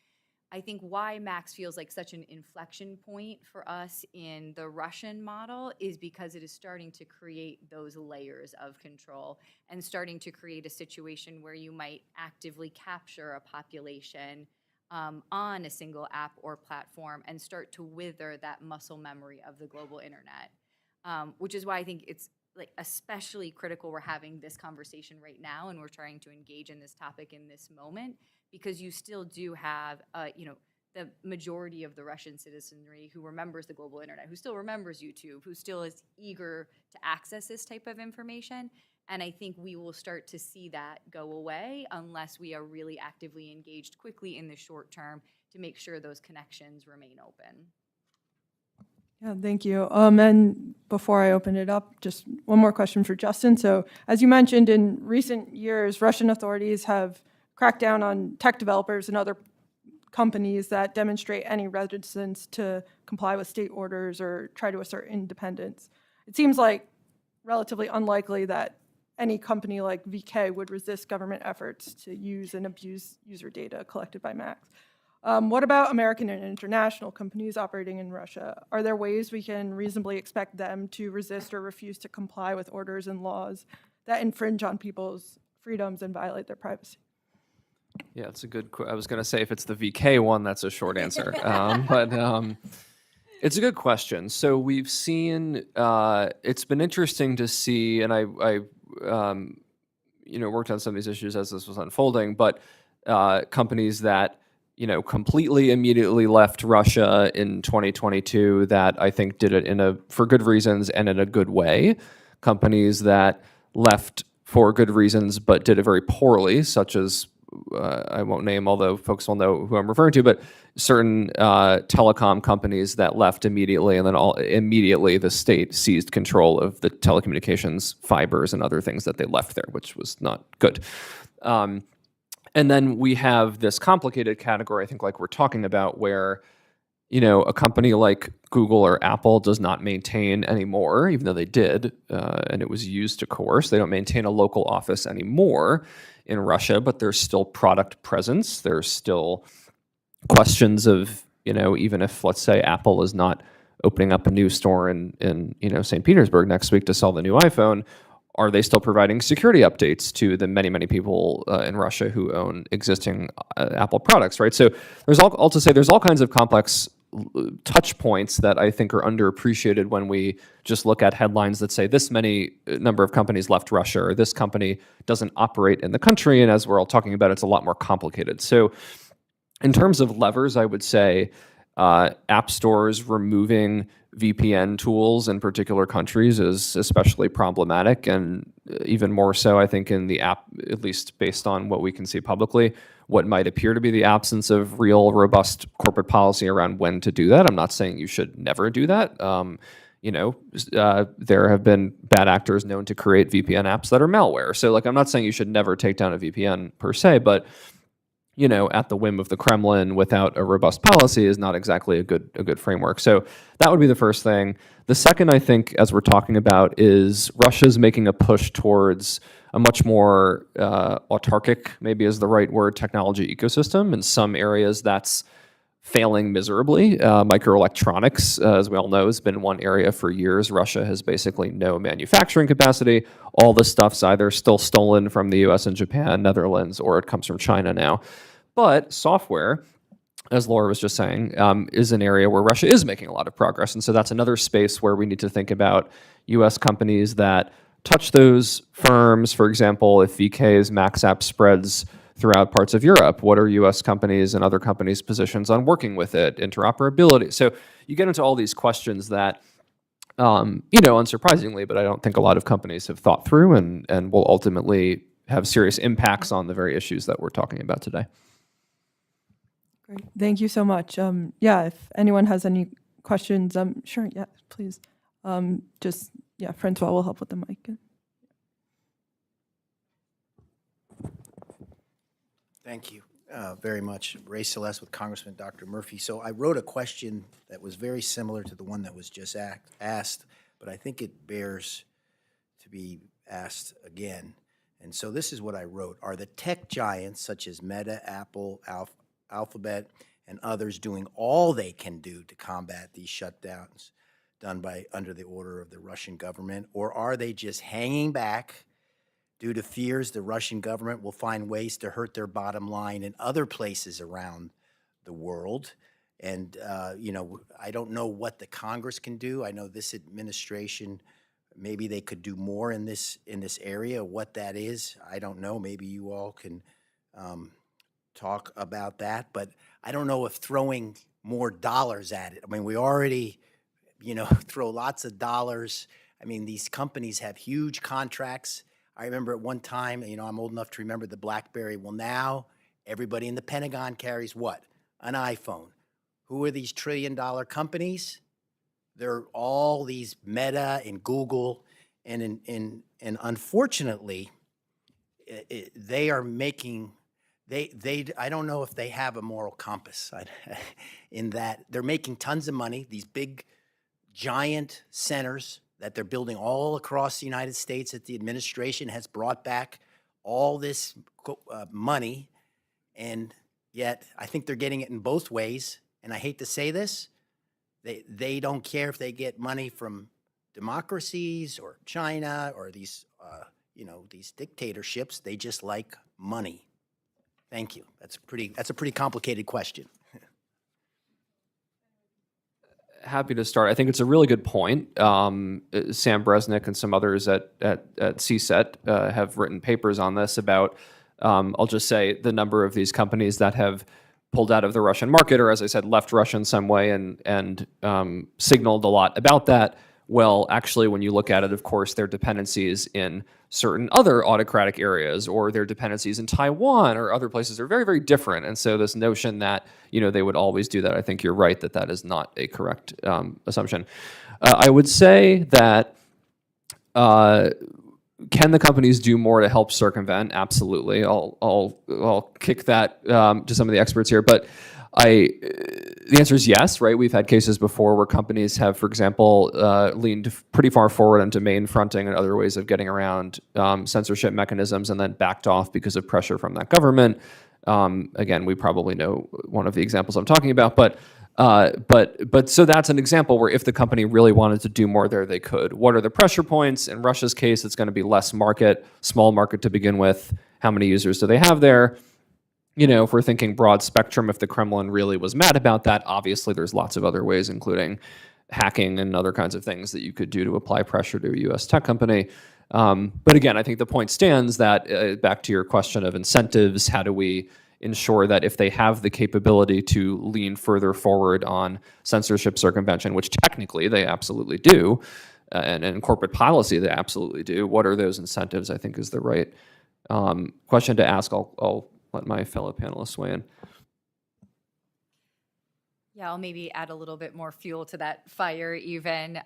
why Max feels like such an inflection point for us in the Russian model is because it is starting to create those layers of control and starting to create a situation where you might actively capture a population on a single app or platform and start to wither that muscle memory of the global internet, which is why I think it's especially critical we're having this conversation right now and we're trying to engage in this topic in this moment, because you still do have, the majority of the Russian citizenry who remembers the global internet, who still remembers YouTube, who still is eager to access this type of information. And I think we will start to see that go away unless we are really actively engaged quickly in the short term to make sure those connections remain open. Yeah, thank you. And before I open it up, just one more question for Justin. So as you mentioned, in recent years, Russian authorities have cracked down on tech developers and other companies that demonstrate any reticence to comply with state orders or try to assert independence. It seems like relatively unlikely that any company like VK would resist government efforts to use and abuse user data collected by Max. What about American and international companies operating in Russia? Are there ways we can reasonably expect them to resist or refuse to comply with orders and laws that infringe on people's freedoms and violate their privacy? Yeah, it's a good. I was going to say if it's the VK one, that's a short answer, it's a good question. So we've seen. It's been interesting to see, and I worked on some of these issues as this was unfolding. But companies that completely immediately left Russia in 2022, that I think did it for good reasons and in a good way. Companies that left for good reasons but did it very poorly, such as I won't name, although folks will know who I'm referring to, but certain telecom companies that left immediately, and then immediately the state seized control of the telecommunications fibers and other things that they left there, which was not good. And then we have this complicated category, I think, like we're talking about, where a company like Google or Apple does not maintain anymore, even though they did, and it was used to coerce. They don't maintain a local office anymore in Russia, but there's still product presence. There's still questions of, even if, let's say, Apple is not opening up a new store in St. Petersburg next week to sell the new iPhone, are they still providing security updates to the many, many people in Russia who own existing Apple products, right? So there's all to say there's all kinds of complex touch points that I think are underappreciated when we just look at headlines that say this many number of companies left Russia, or this company doesn't operate in the country. And as we're all talking about, it's a lot more complicated. So in terms of levers, I would say app stores removing VPN tools in particular countries is especially problematic, and even more so, I think, in the app, at least based on what we can see publicly, what might appear to be the absence of real robust corporate policy around when to do that. I'm not saying you should never do that. There have been bad actors known to create VPN apps that are malware. So, I'm not saying you should never take down a VPN per se, but at the whim of the Kremlin without a robust policy is not exactly a good framework. So that would be the first thing. The second, I think, as we're talking about, is Russia's making a push towards a much more autarkic, maybe is the right word, technology ecosystem. In some areas, that's failing miserably. Microelectronics, as we all know, has been one area for years. Russia has basically no manufacturing capacity. All the stuff's either still stolen from the US and Japan, Netherlands, or it comes from China now. But software, as Laura was just saying, is an area where Russia is making a lot of progress. And so that's another space where we need to think about US companies that touch those firms. For example, if VK's Max app spreads throughout parts of Europe, what are US companies and other companies' positions on working with it, interoperability? So you get into all these questions that, unsurprisingly, but I don't think a lot of companies have thought through and will ultimately have serious impacts on the very issues that we're talking about today. Great. Thank you so much. If anyone has any questions, sure, yeah, please. Francois will help with the mic. Thank you very much. Ray Celeste with Congressman Dr. Murphy. So I wrote a question that was very similar to the one that was just asked, but I think it bears to be asked again. And so this is what I wrote. Are the tech giants such as Meta, Apple, Alphabet, and others doing all they can do to combat these shutdowns done under the order of the Russian government? Or are they just hanging back due to fears the Russian government will find ways to hurt their bottom line in other places around the world? And, I don't know what the Congress can do. I know this administration, maybe they could do more in this area. What that is, I don't know. Maybe you all can talk about that. But I don't know if throwing more dollars at it. I mean, we already, throw lots of dollars. I mean, these companies have huge contracts. I remember at one time, I'm old enough to remember the BlackBerry. Well, now everybody in the Pentagon carries what? An iPhone. Who are these trillion-dollar companies? They're all these Meta and Google, and unfortunately, they are making. I don't know if they have a moral compass in that they're making tons of money. These big, giant centers that they're building all across the United States, that the administration has brought back all this money, and yet I think they're getting it in both ways. And I hate to say this, they don't care if they get money from democracies or China or these, these dictatorships. They just like money. Thank you. That's a pretty complicated question. Happy to start. I think it's a really good point. Sam Bresnick and some others at CSET have written papers on this about, I'll just say, the number of these companies that have pulled out of the Russian market, or as I said, left Russia in some way and signaled a lot about that. Well, actually, when you look at it, of course, their dependencies in certain other autocratic areas or their dependencies in Taiwan or other places are very, very different. And so this notion that, they would always do that, I think you're right that is not a correct assumption. I would say that can the companies do more to help circumvent? Absolutely. I'll kick that to some of the experts here, but the answer is yes, right? We've had cases before where companies have, for example, leaned pretty far forward on domain fronting and other ways of getting around censorship mechanisms and then backed off because of pressure from that government. Again, we probably know one of the examples I'm talking about, but so that's an example where if the company really wanted to do more there, they could. What are the pressure points? In Russia's case, it's going to be less market, small market to begin with. How many users do they have there? If we're thinking broad spectrum, if the Kremlin really was mad about that, obviously there's lots of other ways, including hacking and other kinds of things that you could do to apply pressure to a U.S. tech company. But again, I think the point stands that, back to your question of incentives, how do we ensure that if they have the capability to lean further forward on censorship circumvention, which technically they absolutely do, and in corporate policy they absolutely do, what are those incentives, I think is the right question to ask. I'll let my fellow panelists weigh in. Yeah, I'll maybe add a little bit more fuel to that fire even.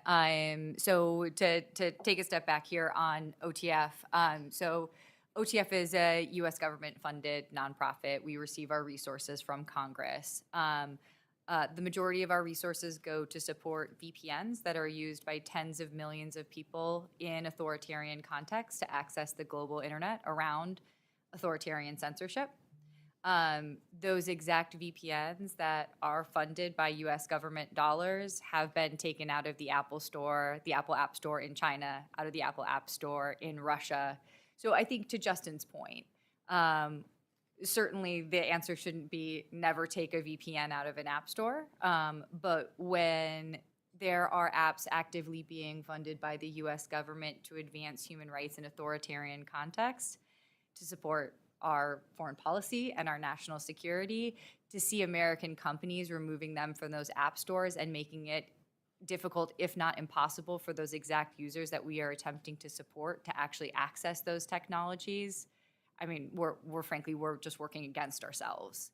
So to take a step back here on OTF. So OTF is a U.S. government-funded nonprofit. We receive our resources from Congress. The majority of our resources go to support VPNs that are used by tens of millions of people in authoritarian contexts to access the global internet around authoritarian censorship. Those exact VPNs that are funded by U.S. government dollars have been taken out of the Apple Store, the Apple App Store in China, out of the Apple App Store in Russia. So I think to Justin's point, certainly the answer shouldn't be never take a VPN out of an app store. But when there are apps actively being funded by the U.S. government to advance human rights in authoritarian contexts, to support our foreign policy and our national security, to see American companies removing them from those app stores and making it difficult, if not impossible, for those exact users that we are attempting to support to actually access those technologies, I mean, we're just working against ourselves.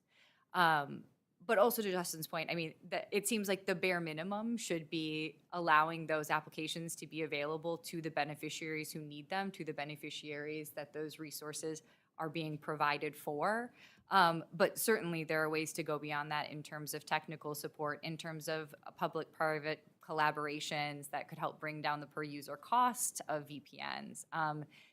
But also to Justin's point, I mean, it seems like the bare minimum should be allowing those applications to be available to the beneficiaries who need them, to the beneficiaries that those resources are being provided for. But certainly there are ways to go beyond that in terms of technical support, in terms of public-private collaborations that could help bring down the per-user cost of VPNs.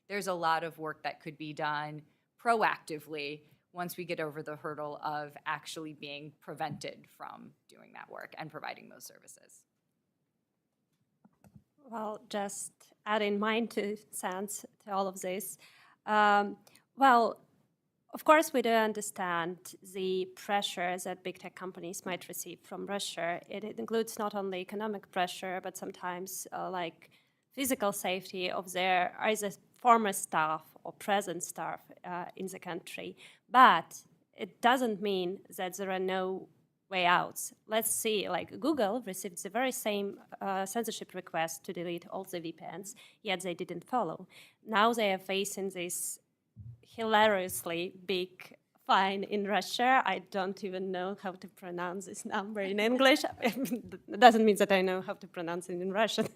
There's a lot of work that could be done proactively once we get over the hurdle of actually being prevented from doing that work and providing those services. Well, just adding my 2 cents to all of this. Well, of course, we do understand the pressure that big tech companies might receive from Russia. It includes not only economic pressure, but sometimes like physical safety of their either former staff or present staff in the country. But it doesn't mean that there are no way outs. Let's see, like Google received the very same censorship request to delete all the VPNs, yet they didn't follow. Now they are facing this hilariously big fine in Russia. I don't even know how to pronounce this number in English. It doesn't mean that I know how to pronounce it in Russian,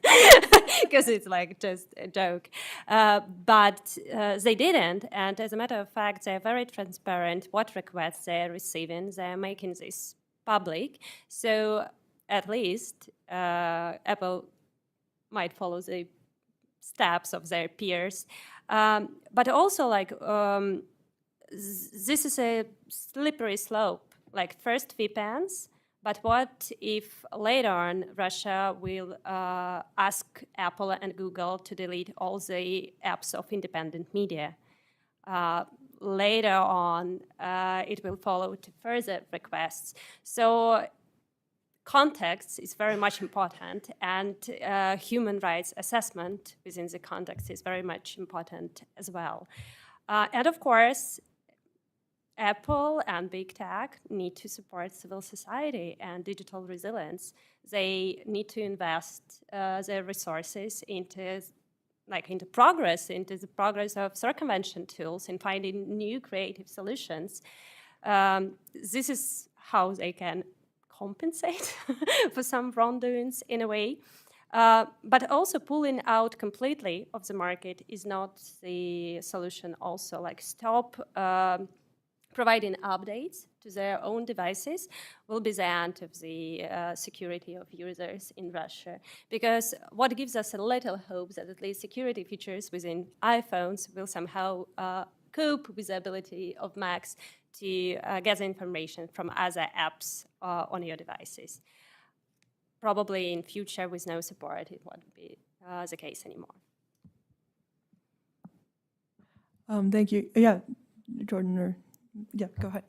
because it's like just a joke. But they didn't, and as a matter of fact, they're very transparent what requests they're receiving. They're making this public, so at least Apple might follow the steps of their peers. But also, like, this is a slippery slope. Like first VPNs, but what if later on Russia will ask Apple and Google to delete all the apps of independent media? Later on, it will follow to further requests. So context is very much important, and human rights assessment within the context is very much important as well. And of course, Apple and big tech need to support civil society and digital resilience. They need to invest their resources into the progress of circumvention tools and finding new creative solutions. This is how they can compensate for some wrongdoings in a way. But also pulling out completely of the market is not the solution also. Like stop providing updates to their own devices will be the end of the security of users in Russia. Because what gives us a little hope that at least security features within iPhones will somehow cope with the ability of Macs to gather information from other apps on your devices. Probably in future, with no support, it won't be the case anymore. Thank you. Yeah, Jordan, or yeah, go ahead.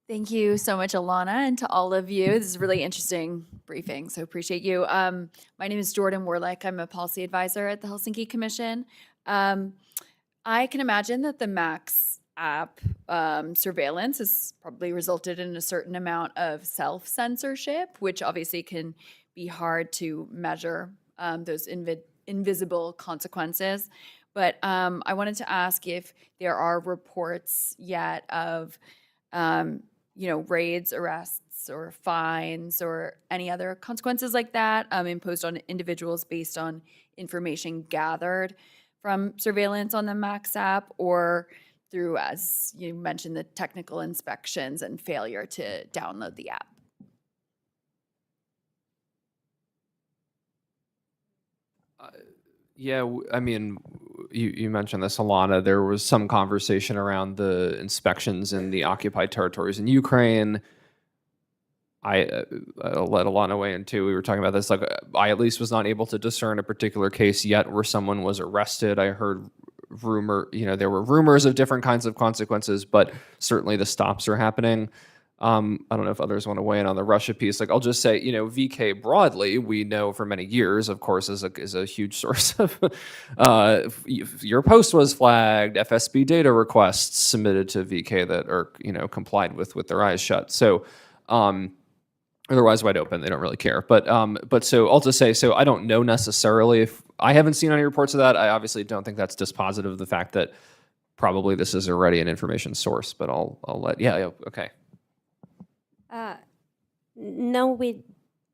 Thank you so much, Alana, and to all of you. This is a really interesting briefing, so appreciate you. My name is Jordan Warlick. I'm a policy advisor at the Helsinki Commission. I can imagine that the Max app surveillance has probably resulted in a certain amount of self-censorship, which obviously can be hard to measure those invisible consequences. But I wanted to ask if there are reports yet of raids, arrests, or fines, or any other consequences like that imposed on individuals based on information gathered from surveillance on the Max app, or through, as you mentioned, the technical inspections and failure to download the app. Yeah, I mean, you mentioned this, Alana. There was some conversation around the inspections in the occupied territories in Ukraine. I'll let Alana weigh in too. We were talking about this. Like, I at least was not able to discern a particular case yet where someone was arrested. I heard there were rumors of different kinds of consequences, but certainly the stops are happening. I don't know if others want to weigh in on the Russia piece. Like, I'll just say, VK broadly, we know for many years, of course, is a huge source of your post was flagged, FSB data requests submitted to VK that are, complied with their eyes shut. So, otherwise wide open, they don't really care. But so I'll just say, so I don't know necessarily if I haven't seen any reports of that. I obviously don't think that's dispositive of the fact that probably this is already an information source. But I'll let okay. No, we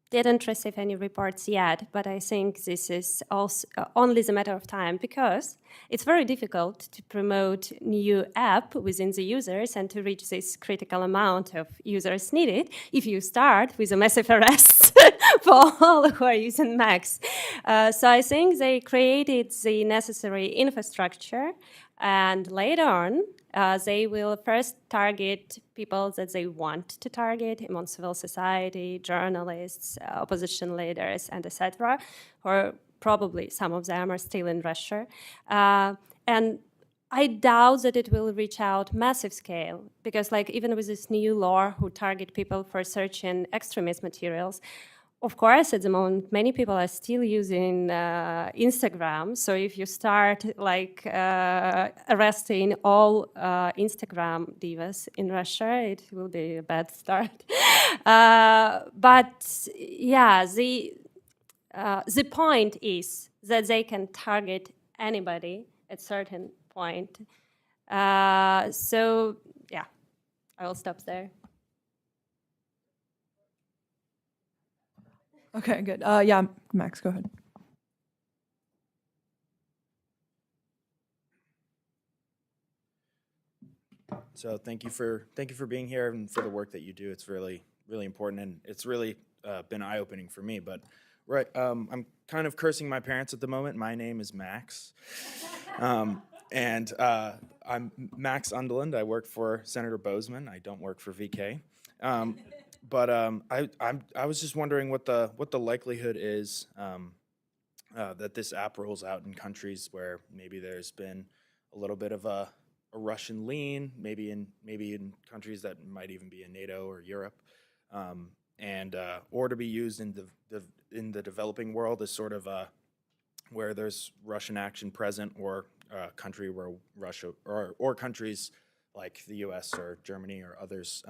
didn't receive any reports yet, but I think this is also only a matter of time, because it's very difficult to promote new app within the users and to reach this critical amount of users needed if you start with a massive arrests for all who are using Macs. So I think they created the necessary infrastructure, and later on, they will first target people that they want to target among civil society, journalists, opposition leaders, and etc., or probably some of them are still in Russia. And I doubt that it will reach out massive scale, because even with this new law who target people for searching extremist materials, of course, at the moment, many people are still using Instagram. So if you start arresting all Instagram divas in Russia, it will be a bad start. But yeah, the point is that they can target anybody at certain point. So yeah, I will stop there. Okay, good. Yeah, Max, go ahead. So thank you for being here and for the work that you do. It's really, really important, and it's really been eye-opening for me. But Right. I'm kind of cursing my parents at the moment. My name is Max. And I'm Max Underland. I work for Senator Bozeman. I don't work for VK. I was just wondering what the likelihood is that this app rolls out in countries where maybe there's been a little bit of a Russian lean, maybe in countries that might even be in NATO or Europe, or to be used in the developing world as sort of where there's Russian action present, or a country where Russia or countries like the U.S. or Germany or others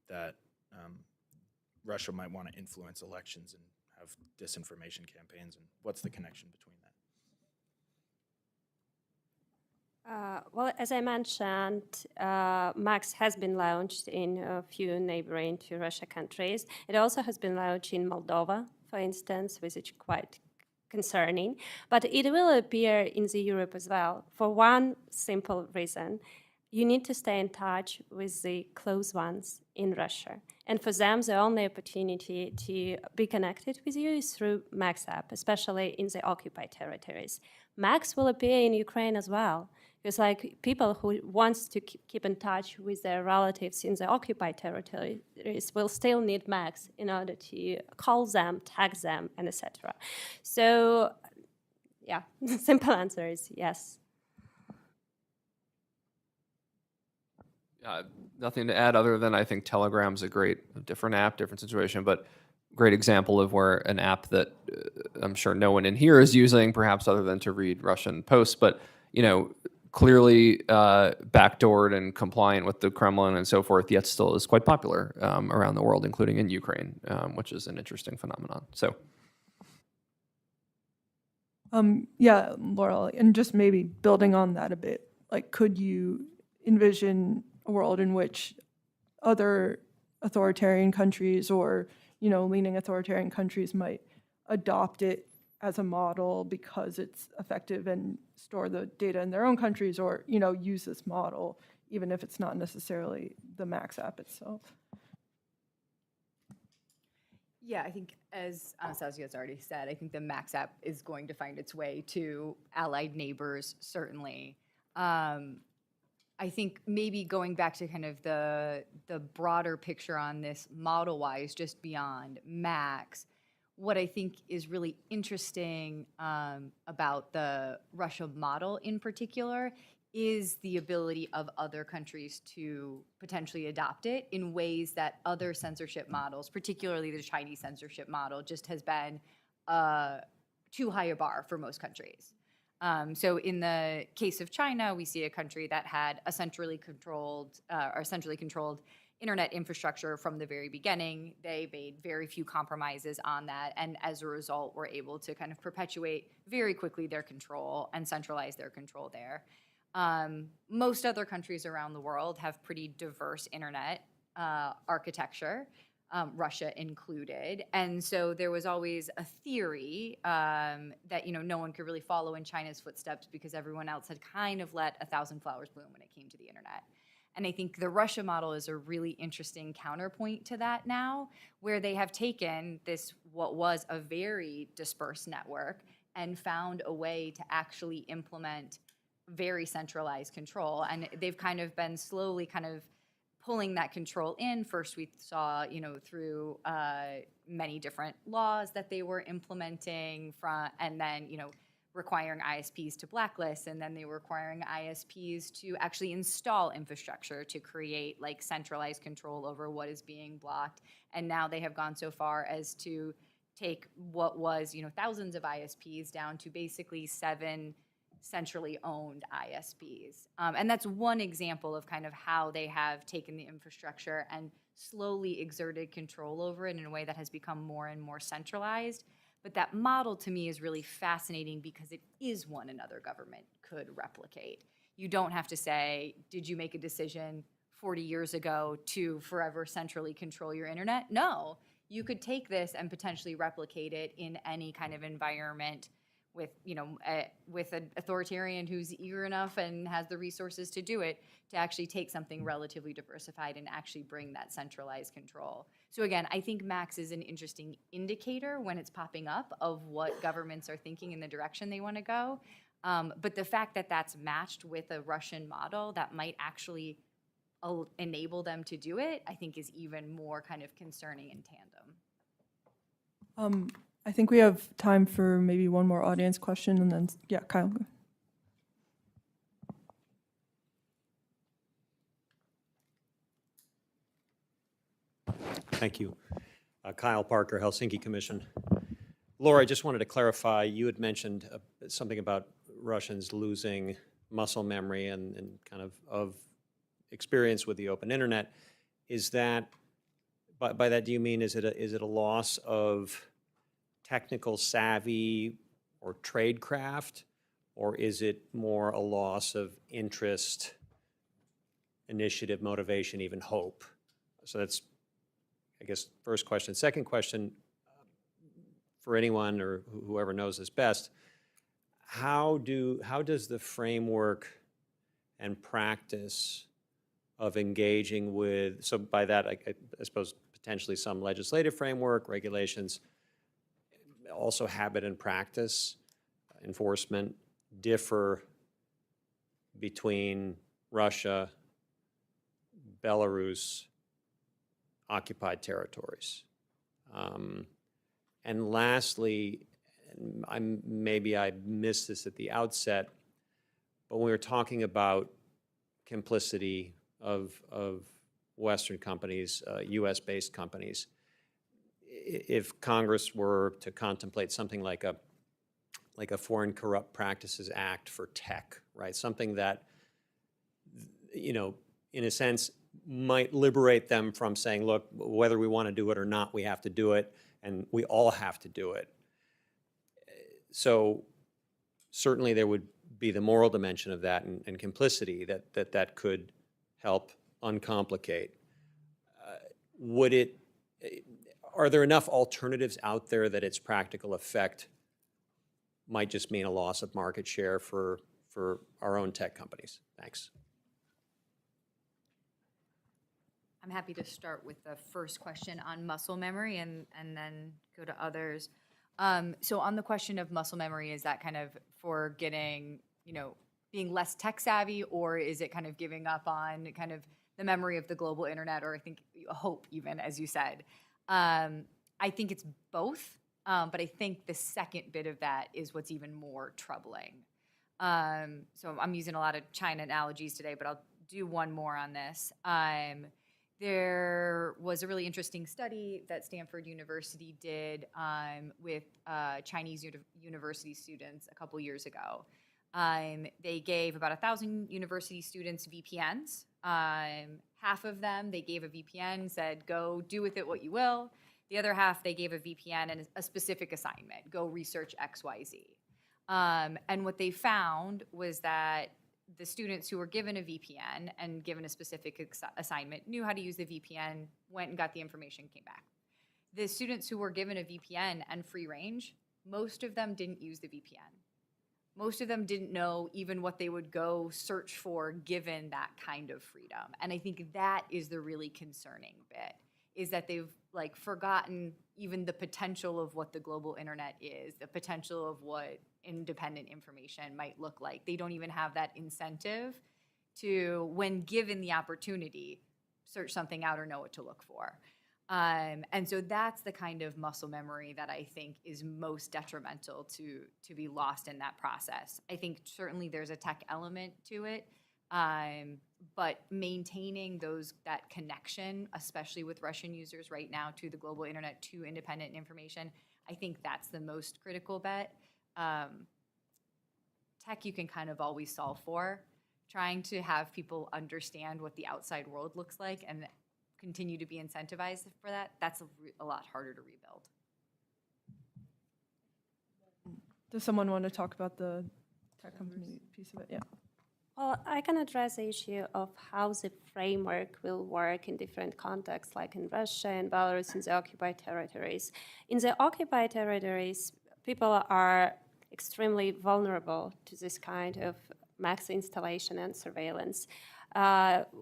that Russia might want to influence elections and have disinformation campaigns, and what's the connection between that? Well, as I mentioned, Max has been launched in a few neighboring to Russia countries. It also has been launched in Moldova, for instance, which is quite concerning. But it will appear in the Europe as well for one simple reason. You need to stay in touch with the close ones in Russia. And for them, the only opportunity to be connected with you is through Max app, especially in the occupied territories. Max will appear in Ukraine as well. Because like people who wants to keep in touch with their relatives in the occupied territories will still need Max in order to call them, text them, and etc. So, yeah, the simple answer is yes. Nothing to add other than I think Telegram's a different app, different situation, but great example of where an app that I'm sure no one in here is using, perhaps other than to read Russian posts, but clearly backdoored and compliant with the Kremlin and so forth, yet still is quite popular around the world, including in Ukraine, which is an interesting phenomenon. So, yeah, Laurel, and just maybe building on that a bit, like, could you envision a world in which other authoritarian countries or, leaning authoritarian countries might adopt it as a model because it's effective and store the data in their own countries, or, use this model, even if it's not necessarily the Max app itself? Yeah, I think as Anastasia has already said, I think the Max app is going to find its way to allied neighbors, certainly. I think maybe going back to kind of the broader picture on this model-wise, just beyond Max, what I think is really interesting about the Russia model in particular is the ability of other countries to potentially adopt it in ways that other censorship models, particularly the Chinese censorship model, just has been too high a bar for most countries. So in the case of China, we see a country that had a centrally controlled internet infrastructure from the very beginning. They made very few compromises on that, and as a result, were able to kind of perpetuate very quickly their control and centralize their control there. Most other countries around the world have pretty diverse internet architecture, Russia included, and so there was always a theory that no one could really follow in China's footsteps because everyone else had kind of let 1,000 flowers bloom when it came to the internet. And I think the Russia model is a really interesting counterpoint to that now, where they have taken what was a very dispersed network and found a way to actually implement very centralized control. And they've kind of been slowly kind of pulling that control in. First, we saw, through many different laws that they were implementing and then, requiring ISPs to blacklist, and then they were requiring ISPs to actually install infrastructure to create like centralized control over what is being blocked. And now they have gone so far as to take what was, thousands of ISPs down to basically 7 centrally owned ISPs. And that's one example of kind of how they have taken the infrastructure and slowly exerted control over it in a way that has become more and more centralized. But that model to me is really fascinating because it is one another government could replicate. You don't have to say, did you make a decision 40 years ago to forever centrally control your internet? No, you could take this and potentially replicate it in any kind of environment with, with an authoritarian who's eager enough and has the resources to do it, to actually take something relatively diversified and actually bring that centralized control. So again, I think Max is an interesting indicator when it's popping up of what governments are thinking in the direction they want to go. But the fact that that's matched with a Russian model that might actually enable them to do it, I think is even more kind of concerning in tandem. I think we have time for maybe one more audience question, and then, yeah, Kyle. Thank you. Kyle Parker, Helsinki Commission. Laura, I just wanted to clarify, you had mentioned something about Russians losing muscle memory and kind of experience with the open internet. Is that, by that do you mean, is it a loss of technical savvy or tradecraft, or is it more a loss of interest, initiative, motivation, even hope? So that's, I guess, first question. Second question, for anyone or whoever knows this best, how does the framework and practice of engaging with, so by that I suppose potentially some legislative framework, regulations, also habit and practice, enforcement, differ between Russia, Belarus, occupied territories? And lastly, maybe I missed this at the outset, but when we were talking about complicity of Western companies, US-based companies, if Congress were to contemplate something like a Foreign Corrupt Practices Act for tech, right? Something that, in a sense, might liberate them from saying, look, whether we want to do it or not, we have to do it, and we all have to do it. So certainly there would be the moral dimension of that and complicity that could help uncomplicate. Are there enough alternatives out there that its practical effect might just mean a loss of market share for our own tech companies? Thanks. I'm happy to start with the first question on muscle memory and then go to others. So on the question of muscle memory, is that kind of for getting, being less tech savvy, or is it kind of giving up on kind of the memory of the global internet, or I think hope even, as you said? I think it's both, but I think the second bit of that is what's even more troubling. So I'm using a lot of China analogies today, but I'll do one more on this. There was a really interesting study that Stanford University did with Chinese university students a couple years ago. They gave about 1,000 university students VPNs. Half of them, they gave a VPN, said, go do with it what you will. The other half, they gave a VPN and a specific assignment, go research XYZ. And what they found was that the students who were given a VPN and given a specific assignment knew how to use the VPN, went and got the information, came back. The students who were given a VPN and free range, most of them didn't use the VPN. Most of them didn't know even what they would go search for given that kind of freedom. And I think that is the really concerning bit, is that they've forgotten even the potential of what the global internet is, the potential of what independent information might look like. They don't even have that incentive to, when given the opportunity, search something out or know what to look for. And so that's the kind of muscle memory that I think is most detrimental to be lost in that process. I think certainly there's a tech element to it, but maintaining that connection, especially with Russian users right now to the global internet, to independent information, I think that's the most critical bet. Tech you can kind of always solve for. Trying to have people understand what the outside world looks like and continue to be incentivized for that, that's a lot harder to rebuild. Does someone want to talk about the tech company piece of it? Yeah. Well, I can address the issue of how the framework will work in different contexts, like in Russia and Belarus, in the occupied territories. In the occupied territories, people are extremely vulnerable to this kind of max installation and surveillance.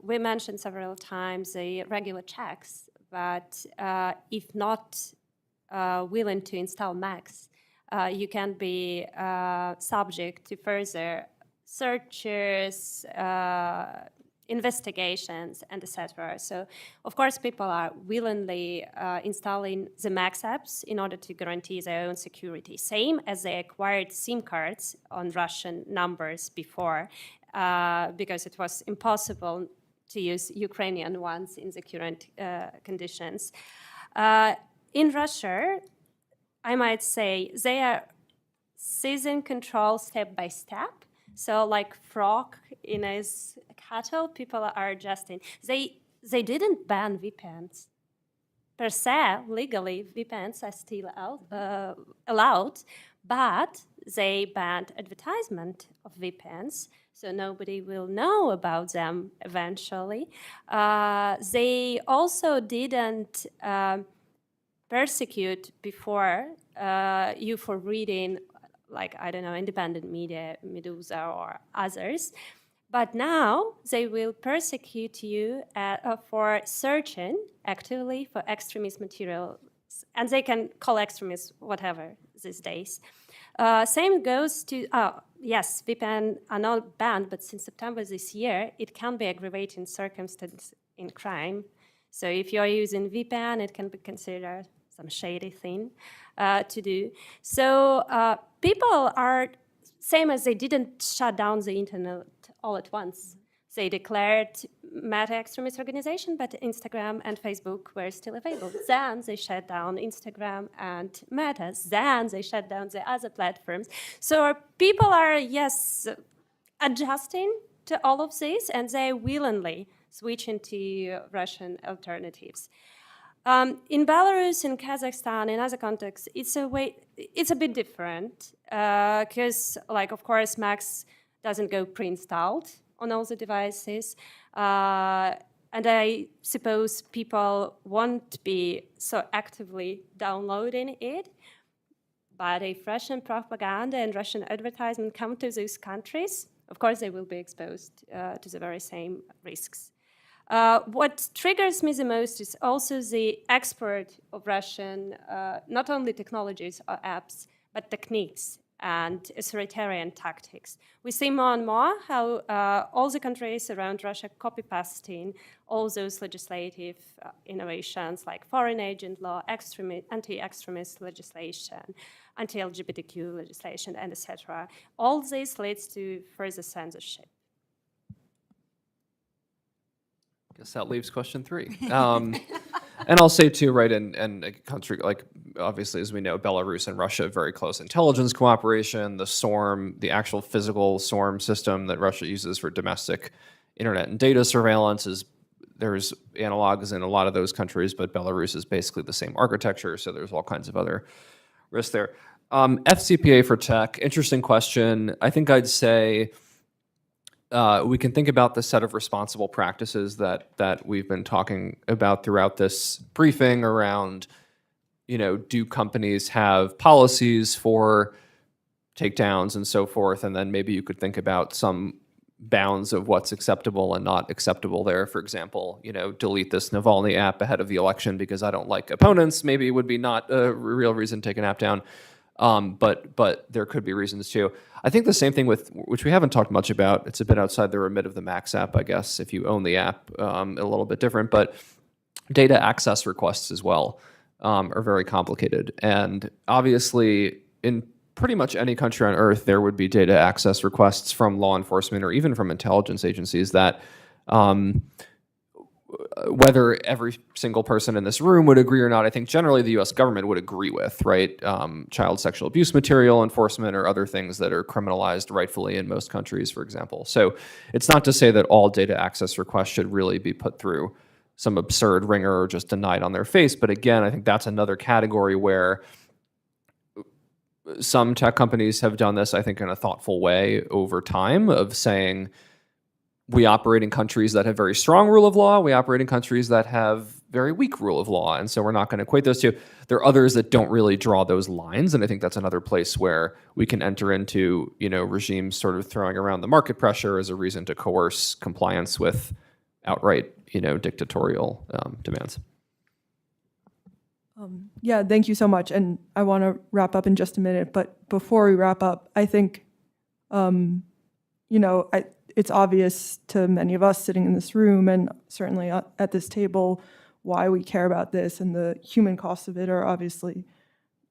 We mentioned several times the regular checks, but if not willing to install max, you can be subject to further searches, investigations, and etc. So, of course, people are willingly installing the Max apps in order to guarantee their own security. Same as they acquired SIM cards on Russian numbers before, because it was impossible to use Ukrainian ones in the current conditions. In Russia, I might say they are seizing control step by step. So like frog in his cattle, people are adjusting. They didn't ban VPNs. Per se, legally, VPNs are still allowed, but they banned advertisement of VPNs, so nobody will know about them eventually. They also didn't persecute before you for reading, like, I don't know, independent media, Medusa or others. But now they will persecute you for searching actively for extremist materials. And they can call extremists whatever these days. Same goes to, yes, VPN are not banned, but since September this year, it can be aggravating circumstance in crime. So if you're using VPN, it can be considered some shady thing to do. So people are, same as they didn't shut down the internet all at once. They declared Meta extremist organization, but Instagram and Facebook were still available. Then they shut down Instagram and Meta. Then they shut down the other platforms. So people are, yes, adjusting to all of this, and they willingly switching to Russian alternatives. In Belarus, in Kazakhstan, in other contexts, it's a bit different because, like, of course, Max doesn't go pre-installed on all the devices, and I suppose people won't be so actively downloading it. But if Russian propaganda and Russian advertisement come to these countries, of course, they will be exposed to the very same risks. What triggers me the most is also the export of Russian, not only technologies or apps, but techniques and authoritarian tactics. We see more and more how all the countries around Russia copy-pasting all those legislative innovations like foreign agent law, anti-extremist legislation, anti-LGBTQ legislation, and etc. All this leads to further censorship. Guess that leaves question 3. And I'll say too, right, in a country like, obviously, as we know, Belarus and Russia, very close intelligence cooperation, the SORM, the actual physical SORM system that Russia uses for domestic internet and data surveillance there's analogs in a lot of those countries, but Belarus is basically the same architecture, so there's all kinds of other risks there. FCPA for tech, interesting question. I think I'd say we can think about the set of responsible practices that we've been talking about throughout this briefing around, do companies have policies for takedowns and so forth? And then maybe you could think about some bounds of what's acceptable and not acceptable there. For example, delete this Navalny app ahead of the election because I don't like opponents. Maybe it would be not a real reason to take an app down. But there could be reasons too. I think the same thing with, which we haven't talked much about, it's a bit outside the remit of the Max app, I guess, if you own the app, a little bit different, but data access requests as well are very complicated. And obviously, in pretty much any country on earth, there would be data access requests from law enforcement or even from intelligence agencies that whether every single person in this room would agree or not, I think generally the US government would agree with, right? Child sexual abuse material enforcement or other things that are criminalized rightfully in most countries, for example. So it's not to say that all data access requests should really be put through some absurd ringer or just denied on their face. But again, I think that's another category where some tech companies have done this, I think, in a thoughtful way over time of saying, we operate in countries that have very strong rule of law. We operate in countries that have very weak rule of law. And so we're not going to equate those two. There are others that don't really draw those lines. And I think that's another place where we can enter into, regimes sort of throwing around the market pressure as a reason to coerce compliance with outright, dictatorial demands. Yeah, thank you so much. And I want to wrap up in just a minute. But before we wrap up, I think, it's obvious to many of us sitting in this room and certainly at this table why we care about this, and the human costs of it are obviously,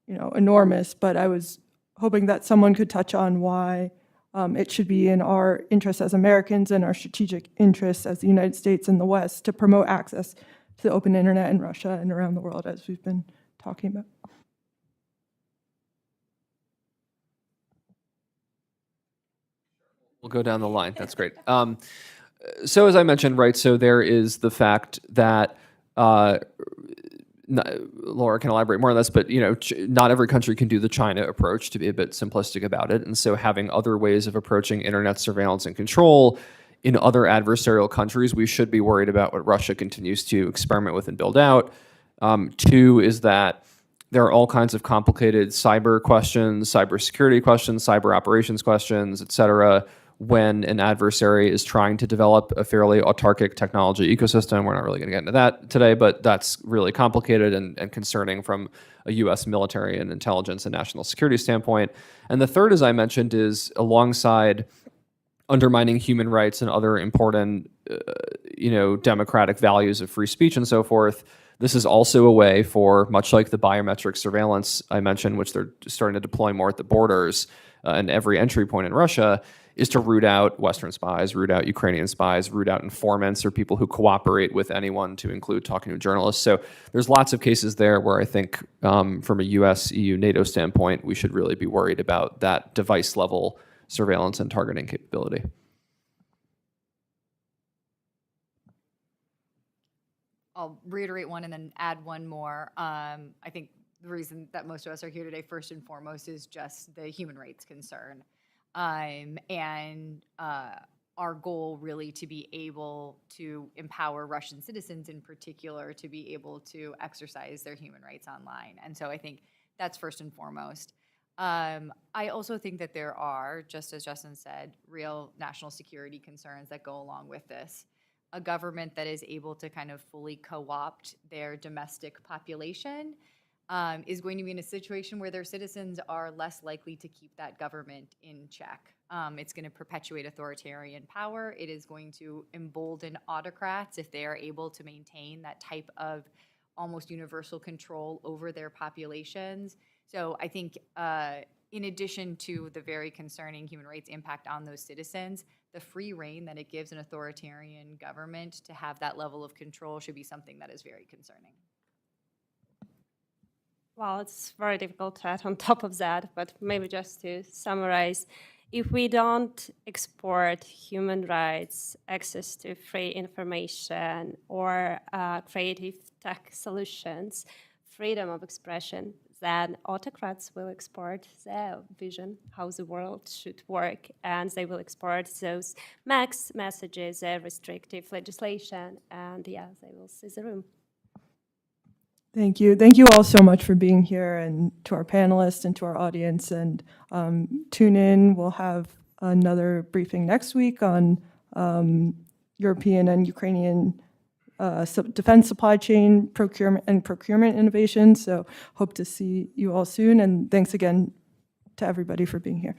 enormous. But I was hoping that someone could touch on why it should be in our interests as Americans and our strategic interests as the United States and the West to promote access to the open internet in Russia and around the world, as we've been talking about. We'll go down the line. That's great. So as I mentioned, right, so there is the fact that Laura can elaborate more on this, but not every country can do the China approach, to be a bit simplistic about it. And so having other ways of approaching internet surveillance and control in other adversarial countries, we should be worried about what Russia continues to experiment with and build out. Two is that there are all kinds of complicated cyber questions, cybersecurity questions, cyber operations questions, et cetera, when an adversary is trying to develop a fairly autarkic technology ecosystem. We're not really going to get into that today, but that's really complicated and concerning from a U.S. military and intelligence and national security standpoint. And the third, as I mentioned, is alongside undermining human rights and other important, democratic values of free speech and so forth. This is also a way for, much like the biometric surveillance I mentioned, which they're starting to deploy more at the borders and every entry point in Russia, is to root out Western spies, root out Ukrainian spies, root out informants or people who cooperate with anyone, to include talking to journalists. So there's lots of cases there where I think from a US, EU, NATO standpoint, we should really be worried about that device level surveillance and targeting capability. I'll reiterate one and then add one more. I think the reason that most of us are here today, first and foremost, is just the human rights concern. And our goal really to be able to empower Russian citizens in particular to be able to exercise their human rights online. And so I think that's first and foremost. I also think that there are, just as Justin said, real national security concerns that go along with this. A government that is able to kind of fully co-opt their domestic population is going to be in a situation where their citizens are less likely to keep that government in check. It's going to perpetuate authoritarian power. It is going to embolden autocrats if they are able to maintain that type of almost universal control over their populations. So I think in addition to the very concerning human rights impact on those citizens, the free reign that it gives an authoritarian government to have that level of control should be something that is very concerning. Well, it's very difficult to add on top of that, but maybe just to summarize, if we don't export human rights, access to free information, or creative tech solutions, freedom of expression, then autocrats will export their vision, how the world should work, and they will export those max messages, their restrictive legislation, and yeah, they will seize the room. Thank you. Thank you all so much for being here, and to our panelists and to our audience. And tune in. We'll have another briefing next week on European and Ukrainian defense supply chain procurement innovation. So hope to see you all soon. And thanks again to everybody for being here.